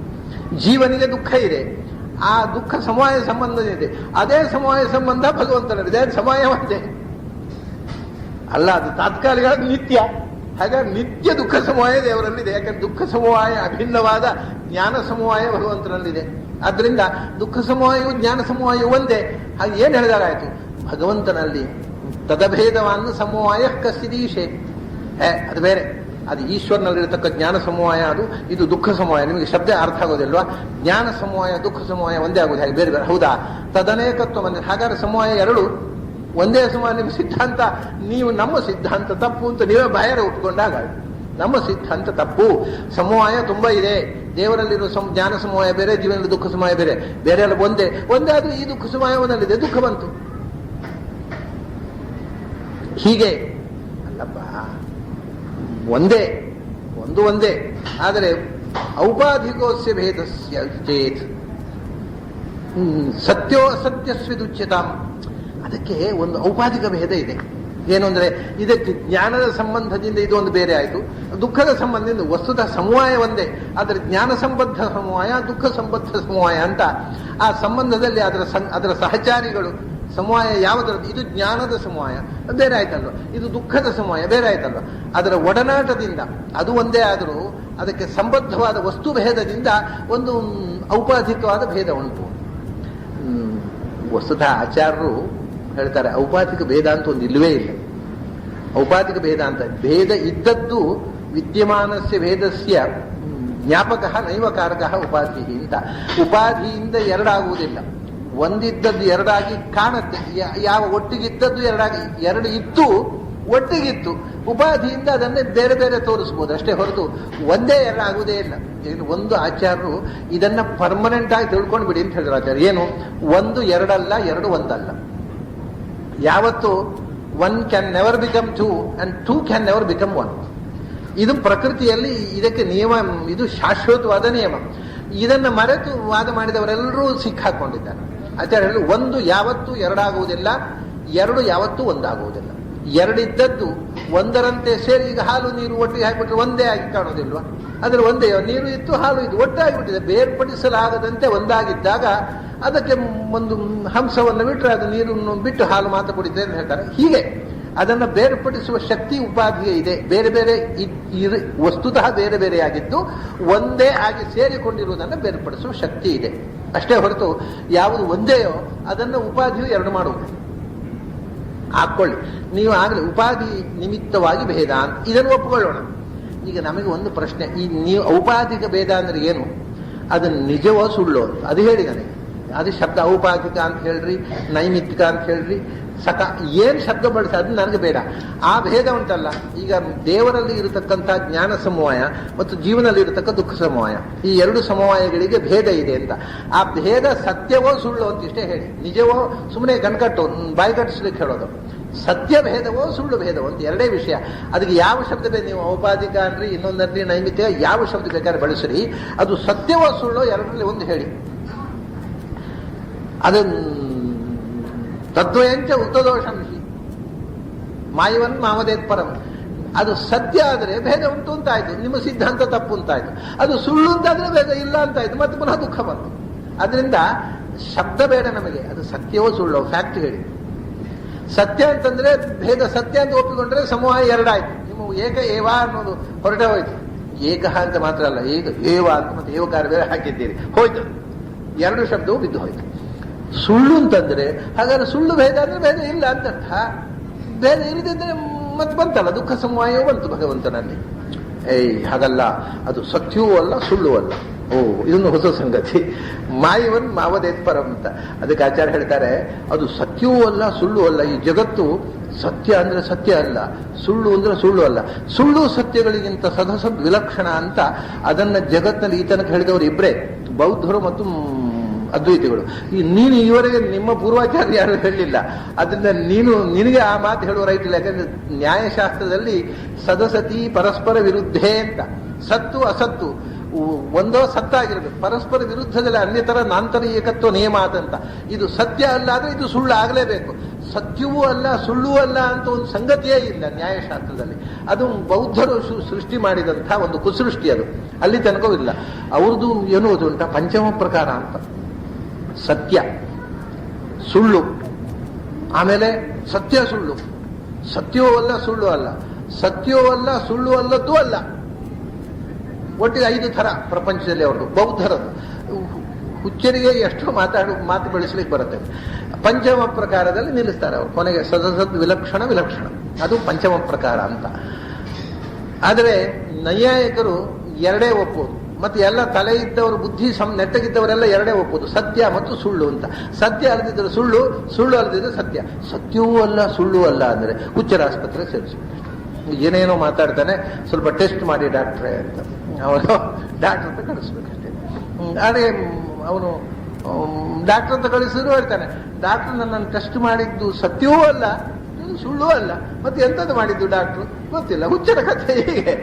ಜೀವನಿಗೆ ದುಃಖ ಇದೆ, ಆ ದುಃಖ ಸಮವಾಯ ಸಂಬಂಧ ಇದೆ. ಅದೇ ಸಮವಾಯ ಸಂಬಂಧ ಭಗವಂತನಲ್ಲಿದೆ, ಅದು ಸಮಯ ಒಂದೇ ಅಲ್ಲ, ಅದು ತಾತ್ಕಾಲಿಕ, ನಿತ್ಯ. ಹಾಗಾಗಿ ನಿತ್ಯ ದುಃಖ ಸಮವಾಯ ದೇವರಲ್ಲಿದೆ. ಯಾಕಂದ್ರೆ ದುಃಖ ಸಮವಾಯ ಅಭಿನ್ನವಾದ ಜ್ಞಾನ ಸಮವಾಯ ಭಗವಂತನಲ್ಲಿದೆ. ಆದ್ರಿಂದ ದುಃಖ ಸಮವಾಯವು ಜ್ಞಾನ ಸಮವಾಯವು ಒಂದೇ. ಹಾಗೆ ಏನ್ ಹೇಳಿದಾಗಾಯ್ತು? ಭಗವಂತನಲ್ಲಿ ತದಭೇದವನ್ನು ಸಮವಾಯ ಕಸಿದೀಶೆ, ಅದು ಬೇರೆ. ಅದು ಈಶ್ವರನಲ್ಲಿರತಕ್ಕ ಜ್ಞಾನ ಸಮವಾಯ, ಅದು ಇದು ದುಃಖ ಸಮವಾಯ. ನಿಮಗೆ ಶಬ್ದ ಅರ್ಥ ಆಗೋದಿಲ್ವಾ? ಜ್ಞಾನ ಸಮವಾಯ ದುಃಖ ಸಮವಾಯ ಒಂದೇ ಆಗೋದು, ಹಾಗೆ ಬೇರೆ ಬೇರೆ. ಹೌದಾ? ತದನೇಕತ್ವ ಬಂದಿದೆ. ಹಾಗಾದ್ರೆ ಸಮವಾಯ ಎರಡು ಒಂದೇ ಸಮವಾಯ. ನಿಮ್ಮ ಸಿದ್ಧಾಂತ, ನೀವು ನಮ್ಮ ಸಿದ್ಧಾಂತ ತಪ್ಪು ಅಂತ ನೀವೇ ಬಾಯಾರ ಒಪ್ಪಿಕೊಂಡಾಗ ನಮ್ಮ ಸಿದ್ಧಾಂತ ತಪ್ಪು. ಸಮವಾಯ ತುಂಬಾ ಇದೆ. ದೇವರಲ್ಲಿರೋ ಜ್ಞಾನ ಸಮವಾಯ ಬೇರೆ, ಜೀವನದಲ್ಲಿ ದುಃಖ ಸಮವಾಯ ಬೇರೆ. ಬೇರೆ ಎಲ್ಲ ಒಂದೇ ಒಂದೇ. ಅದು ಈ ದುಃಖ ಸಮಯವನಲ್ಲಿದೆ, ದುಃಖ ಬಂತು. ಹೀಗೆ ಅಲ್ಲಪ್ಪ, ಒಂದೇ ಒಂದೇ. ಆದರೆ ಔಪಾಧಿಕೋಸ್ಯ ಭೇದಸ್ಯ ಚೇತ್ ಸತ್ಯೋ ಅಸತ್ಯಸ್ವಿದುಚ್ಯತಾಂ. ಅದಕ್ಕೆ ಒಂದು ಔಪಾಧಿಕ ಭೇದ ಇದೆ. ಏನು ಅಂದ್ರೆ, ಇದಕ್ಕೆ ಜ್ಞಾನದ ಸಂಬಂಧದಿಂದ ಇದು ಒಂದು ಬೇರೆ ಆಯಿತು, ದುಃಖದ ಸಂಬಂಧದಿಂದ ವಸ್ತುತಃ ಸಮವಾಯ ಒಂದೇ. ಆದರೆ ಜ್ಞಾನ ಸಂಬದ್ಧ ಸಮವಾಯ, ದುಃಖ ಸಂಬದ್ಧ ಸಮವಾಯ ಅಂತ ಆ ಸಂಬಂಧದಲ್ಲಿ ಅದರ ಸಹಚಾರಿಗಳು ಸಮವಾಯ ಯಾವುದರದ್ದು? ಇದು ಜ್ಞಾನದ ಸಮವಾಯ ಬೇರೆ ಆಯ್ತಲ್ವ, ಇದು ದುಃಖದ ಸಮವಾಯ ಬೇರೆ ಆಯ್ತಲ್ವ. ಅದರ ಒಡನಾಟದಿಂದ ಅದು ಒಂದೇ ಆದರೂ ಅದಕ್ಕೆ ಸಂಬದ್ಧವಾದ ವಸ್ತು ಭೇದದಿಂದ ಒಂದು ಔಪಾಧಿಕವಾದ ಭೇದ ಉಂಟು. ವಸ್ತುತಃ ಆಚಾರ್ಯರು ಹೇಳ್ತಾರೆ, ಔಪಾಧಿಕ ಭೇದ ಅಂತ ಒಂದು ಇಲ್ಲವೇ ಇಲ್ಲ. ಔಪಾಧಿಕ ಭೇದ ಅಂತ ಭೇದ ಇದ್ದದ್ದು ವಿದ್ಯಮಾನಸ್ಯ ಭೇದಸ್ಯ ಜ್ಞಾಪಕ ನೈವಕಾರಕ ಉಪಾಧಿ ಅಂತ. ಉಪಾಧಿಯಿಂದ ಎರಡಾಗುವುದಿಲ್ಲ, ಒಂದಿದ್ದದ್ದು ಎರಡಾಗಿ ಕಾಣುತ್ತೆ. ಯಾವ ಒಟ್ಟಿಗಿದ್ದದ್ದು ಎರಡಾಗಿ, ಎರಡು ಇತ್ತು ಒಟ್ಟಿಗಿತ್ತು, ಉಪಾಧಿಯಿಂದ ಅದನ್ನೇ ಬೇರೆ ಬೇರೆ ತೋರಿಸ್ಬೋದು ಅಷ್ಟೇ ಹೊರತು ಒಂದೇ ಎರಡಾಗುವುದೇ ಇಲ್ಲ. ಒಂದು ಆಚಾರ್ಯರು ಇದನ್ನ ಪರ್ಮನೆಂಟ್ ಆಗಿ ತಿಳ್ಕೊಂಡು ಬಿಡಿ ಅಂತ ಹೇಳಿದ್ರು ಆಚಾರ್ಯ. ಏನು? ಒಂದು ಎರಡಲ್ಲ, ಎರಡು ಒಂದಲ್ಲ. ಯಾವತ್ತು one can never become two and two can never become one. ಇದು ಪ್ರಕೃತಿಯಲ್ಲಿ ಇದಕ್ಕೆ ನಿಯಮ, ಇದು ಶಾಶ್ವತವಾದ ನಿಯಮ. ಇದನ್ನು ಮರೆತು ವಾದ ಮಾಡಿದವರೆಲ್ಲರೂ ಸಿಕ್ಕಾಕೊಂಡಿದ್ದಾರೆ. ಆಚಾರ್ಯರು ಒಂದು ಯಾವತ್ತೂ ಎರಡಾಗುವುದಿಲ್ಲ, ಎರಡು ಯಾವತ್ತೂ ಒಂದಾಗುವುದಿಲ್ಲ. ಎರಡಿದ್ದದ್ದು ಒಂದರಂತೆ ಸೇರಿ, ಈಗ ಹಾಲು ನೀರು ಒಟ್ಟಿಗೆ ಹಾಕಿಬಿಟ್ರೆ ಒಂದೇ ಆಗಿ ಕಾಣೋದಿಲ್ವಾ? ಅದ್ರ ಒಂದೇ, ನೀರು ಇತ್ತು ಹಾಲು ಇತ್ತು ಒಟ್ಟಾಗಿಬಿಟ್ಟಿದೆ. ಬೇರ್ಪಡಿಸಲಾಗದಂತೆ ಒಂದಾಗಿದ್ದಾಗ ಅದಕ್ಕೆ ಒಂದು ಹಂಸವನ್ನು ಬಿಟ್ಟರೆ ಅದು ನೀರನ್ನು ಬಿಟ್ಟು ಹಾಲು ಮಾತ್ರ ಕುಡಿತದೆ ಅಂತ ಹೇಳ್ತಾರೆ. ಹೀಗೆ ಅದನ್ನು ಬೇರ್ಪಡಿಸುವ ಶಕ್ತಿ ಉಪಾಧಿಗೆ ಇದೆ. ಬೇರೆ ಬೇರೆ ವಸ್ತುತಃ ಬೇರೆ ಬೇರೆಯಾಗಿದ್ದು ಒಂದೇ ಆಗಿ ಸೇರಿಕೊಂಡಿರುವುದನ್ನು ಬೇರ್ಪಡಿಸುವ ಶಕ್ತಿ ಇದೆ ಅಷ್ಟೇ ಹೊರತು ಯಾವುದು ಒಂದೇಯೋ ಅದನ್ನು ಉಪಾಧಿಯು ಎರಡು ಮಾಡುವುದು. ಹಾಕೊಳ್ಳಿ ನೀವು ಆಗಲಿ ಉಪಾಧಿ ನಿಮಿತ್ತವಾಗಿ ಭೇದ ಅಂತ ಇದನ್ನು ಒಪ್ಪಿಕೊಳ್ಳೋಣ. ಈಗ ನಮಗೆ ಒಂದು ಪ್ರಶ್ನೆ, ಈ ನೀವು ಔಪಾಧಿಕ ಭೇದ ಅಂದ್ರೆ ಏನು? ಅದು ನಿಜವೋ ಸುಳ್ಳೋ ಅದು ಹೇಳಿ ನನಗೆ. ಅದು ಶಬ್ದ ಔಪಾಧಿಕ ಅಂತ ಹೇಳ್ರಿ, ನೈಮಿತ್ತಿಕ ಅಂತ ಹೇಳ್ರಿ, ಸಕ ಏನ್ ಶಬ್ದ ಬಳಸಿ ಅದು ನನಗೆ ಬೇಡ. ಆ ಭೇದ ಉಂಟಲ್ಲ, ಈಗ ದೇವರಲ್ಲಿ ಇರತಕ್ಕಂಥ ಜ್ಞಾನ ಸಮವಾಯ ಮತ್ತು ಜೀವನದಲ್ಲಿ ಇರತಕ್ಕ ದುಃಖ ಸಮವಾಯ, ಈ ಎರಡು ಸಮವಾಯಗಳಿಗೆ ಭೇದ ಇದೆ ಅಂತ. ಆ ಭೇದ ಸತ್ಯವೋ ಸುಳ್ಳೋ ಅಂತ ಇಷ್ಟೇ ಹೇಳಿ. ನಿಜವೋ ಸುಮ್ಮನೆ ಗಣ್ಕಟ್ಟು ಬಾಯಿಗಟ್ಟಿಸ್ಲಿಕ್ಕೆ ಹೇಳೋದು. ಸತ್ಯ ಭೇದವೋ ಸುಳ್ಳು ಭೇದವೋ ಅಂತ ಎರಡೇ ವಿಷಯ. ಅದಕ್ಕೆ ಯಾವ ಶಬ್ದ ಬೇಕು ನೀವು, ಔಪಾಧಿಕ ಅನ್ರಿ, ಇನ್ನೊಂದನ್ರಿ, ನೈಮಿತ್ಯ, ಯಾವ ಶಬ್ದ ಬೇಕಾದ್ರೆ ಬಳಸ್ರಿ. ಅದು ಸತ್ಯವೋ ಸುಳ್ಳೋ ಎರಡರಲ್ಲಿ ಒಂದು ಹೇಳಿ. ಅದು ತದ್ವಯಂಚ ಉತ್ತದೋಷಂ ಹಿ ಮಾಯವನ್ ಮಾವದೇತ್ ಪರಂ. ಅದು ಸತ್ಯ ಆದರೆ ಭೇದ ಉಂಟು ಅಂತಾಯ್ತು, ನಿಮ್ಮ ಸಿದ್ಧಾಂತ ತಪ್ಪು ಅಂತಾಯ್ತು. ಅದು ಸುಳ್ಳು ಅಂತಾದ್ರೆ ಭೇದ ಇಲ್ಲ ಅಂತಾಯ್ತು, ಮತ್ತೆ ಪುನಃ ದುಃಖ ಬಂತು. ಅದರಿಂದ ಶಬ್ದ ಬೇಡ ನಮಗೆ, ಅದು ಸತ್ಯವೋ ಸುಳ್ಳೋ ಫ್ಯಾಕ್ಟ್ ಹೇಳಿ. ಸತ್ಯ ಅಂತಂದ್ರೆ ಭೇದ, ಸತ್ಯ ಅಂತ ಒಪ್ಪಿಕೊಂಡ್ರೆ ಸಮೂಹ ಎರಡಾಯ್ತು. ನಿಮ್ಮ ಏಕ ಏವ ಅನ್ನೋದು ಹೊರಟೆ ಹೋಯ್ತು. ಏಕಃ ಅಂತ ಮಾತ್ರ ಅಲ್ಲ, ಏವ ಅಂತ ಮತ್ತೆ ಏವಕಾರ ಬೇರೆ ಹಾಕಿದ್ದೀರಿ, ಹೋಯ್ತು, ಎರಡು ಶಬ್ದವು ಬಿದ್ದು ಹೋಯ್ತು. ಸುಳ್ಳು ಅಂತಂದ್ರೆ ಹಾಗಾದ್ರೆ ಸುಳ್ಳು ಭೇದ ಅಂದ್ರೆ ಭೇದ ಇಲ್ಲ ಅಂತ ಅರ್ಥ. ಭೇದ ಇಲ್ಲದಿದ್ರೆ ಮತ್ತೆ ಬಂತಲ್ಲ ದುಃಖ ಸಮವಾಯವೂ ಬಂತು ಭಗವಂತನಲ್ಲಿ. ಹಾಗಲ್ಲ, ಅದು ಸತ್ಯವೂ ಅಲ್ಲ ಸುಳ್ಳು ಅಲ್ಲ. ಓ, ಇದೊಂದು ಹೊಸ ಸಂಗತಿ. ಮಾಯವನ್ ಮಾವದೇತ್ ಪರಂ ಅಂತ ಅದಕ್ಕೆ ಆಚಾರ್ಯ ಹೇಳ್ತಾರೆ, ಅದು ಸತ್ಯವೂ ಅಲ್ಲ ಸುಳ್ಳು ಅಲ್ಲ. ಈ ಜಗತ್ತು ಸತ್ಯ ಅಂದ್ರೆ ಸತ್ಯ ಅಲ್ಲ, ಸುಳ್ಳು ಅಂದ್ರೆ ಸುಳ್ಳು ಅಲ್ಲ. ಸುಳ್ಳು ಸತ್ಯಗಳಿಗಿಂತ ಸದಸದ್ ವಿಲಕ್ಷಣ ಅಂತ ಅದನ್ನ ಜಗತ್ತಿನಲ್ಲಿ ಈ ತನಕ ಹೇಳಿದವರು ಇಬ್ಬರೇ, ಬೌದ್ಧರು ಮತ್ತು ಅದ್ವೈತಿಗಳು. ನೀನು ಈವರೆಗೆ ನಿಮ್ಮ ಪೂರ್ವಾಚಾರ್ಯ ಯಾರು ಹೇಳಲಿಲ್ಲ, ಅದರಿಂದ ನಿನಗೆ ಆ ಮಾತು ಹೇಳುವ ರೈಟ್ ಇಲ್ಲ. ಯಾಕಂದ್ರೆ ನ್ಯಾಯಶಾಸ್ತ್ರದಲ್ಲಿ ಸದಸತಿ ಪರಸ್ಪರ ವಿರುದ್ಧೇ ಅಂತ, ಸತ್ತು ಅಸತ್ತು ಒಂದೋ ಸತ್ತಾಗಿರ್ಬೇಕು, ಪರಸ್ಪರ ವಿರುದ್ಧದಲ್ಲಿ ಅನ್ಯತರ ನಾಂತರ ಏಕತ್ವ ನಿಯಮ ಅಂತ. ಇದು ಸತ್ಯ ಅಲ್ಲ ಆದ್ರೆ ಇದು ಸುಳ್ಳು ಆಗಲೇಬೇಕು. ಸತ್ಯವೂ ಅಲ್ಲ ಸುಳ್ಳೂ ಅಲ್ಲ ಅಂತ ಒಂದು ಸಂಗತಿಯೇ ಇಲ್ಲ ನ್ಯಾಯಶಾಸ್ತ್ರದಲ್ಲಿ. ಅದು ಬೌದ್ಧರು ಸೃಷ್ಟಿ ಮಾಡಿದಂಥ ಒಂದು ಕುಸೃಷ್ಟಿ, ಅದು ಅಲ್ಲಿ ತನಕವೂ ಇಲ್ಲ. ಅವ್ರದ್ದು ಎನ್ನುವುದು ಉಂಟ ಪಂಚಮ ಪ್ರಕಾರ ಅಂತ. ಸತ್ಯ ಸುಳ್ಳು, ಆಮೇಲೆ ಸತ್ಯ ಸುಳ್ಳು, ಸತ್ಯವೂ ಅಲ್ಲ ಸುಳ್ಳು ಅಲ್ಲ, ಸತ್ಯವೂ ಅಲ್ಲ ಸುಳ್ಳು ಅಲ್ಲದ್ದೂ ಅಲ್ಲ. ಒಟ್ಟಿಗೆ 5 ಥರ ಪ್ರಪಂಚದಲ್ಲಿ ಅವ್ರದ್ದು, ಬೌದ್ಧರದ್ದು. ಹುಚ್ಚರಿಗೆ ಎಷ್ಟು ಮಾತು ಬೆಳೆಸಲಿಕ್ಕೆ ಬರುತ್ತೆ. ಪಂಚಮ ಪ್ರಕಾರದಲ್ಲಿ ನಿಲ್ಲಿಸ್ತಾರೆ ಅವರು, ಕೊನೆಗೆ ಸದಸದ್ ವಿಲಕ್ಷಣ ವಿಲಕ್ಷಣ, ಅದು ಪಂಚಮ ಪ್ರಕಾರ ಅಂತ. ಆದರೆ ನೈಯಾಯಿಕರು ಎರಡೇ ಒಪ್ಪೋದು, ಮತ್ತೆ ಎಲ್ಲ ತಲೆ ಇದ್ದವರು ಬುದ್ಧಿ ನೆಟ್ಟಗಿದ್ದವರೆಲ್ಲ ಎರಡೇ ಒಪ್ಪೋದು, ಸತ್ಯ ಮತ್ತು ಸುಳ್ಳು ಅಂತ. ಸತ್ಯ ಅಲ್ಲದಿದ್ದರೆ ಸುಳ್ಳು, ಸುಳ್ಳು ಅಲ್ಲದಿದ್ದರೆ ಸತ್ಯ. ಸತ್ಯವೂ ಅಲ್ಲ ಸುಳ್ಳು ಅಲ್ಲ ಅಂದರೆ ಹುಚ್ಚರ ಆಸ್ಪತ್ರೆ ಸೇರಿಸ್ಬಿಟ್ಟು ಏನೇನೋ ಮಾತಾಡ್ತಾನೆ, ಸ್ವಲ್ಪ ಟೆಸ್ಟ್ ಮಾಡಿ ಡಾಕ್ಟ್ರೇ ಅಂತ ಅವನು ಡಾಕ್ಟರ್ ಅಂತ ಕಳಿಸ್ಬೇಕಷ್ಟೇ. ಆದರೆ ಅವನು ಡಾಕ್ಟರ್ ಅಂತ ಕಳಿಸಿದ್ರು ಹೇಳ್ತಾನೆ, ಡಾಕ್ಟರ್ ನನ್ನನ್ನು ಟೆಸ್ಟ್ ಮಾಡಿದ್ದು ಸತ್ಯವೂ ಅಲ್ಲ ಸುಳ್ಳೂ ಅಲ್ಲ, ಮತ್ತೆ ಎಂಥದ್ದು ಮಾಡಿದ್ದು ಡಾಕ್ಟ್ರು ಗೊತ್ತಿಲ್ಲ. ಹುಚ್ಚರ ಕಥೆ ಹೀಗೆ.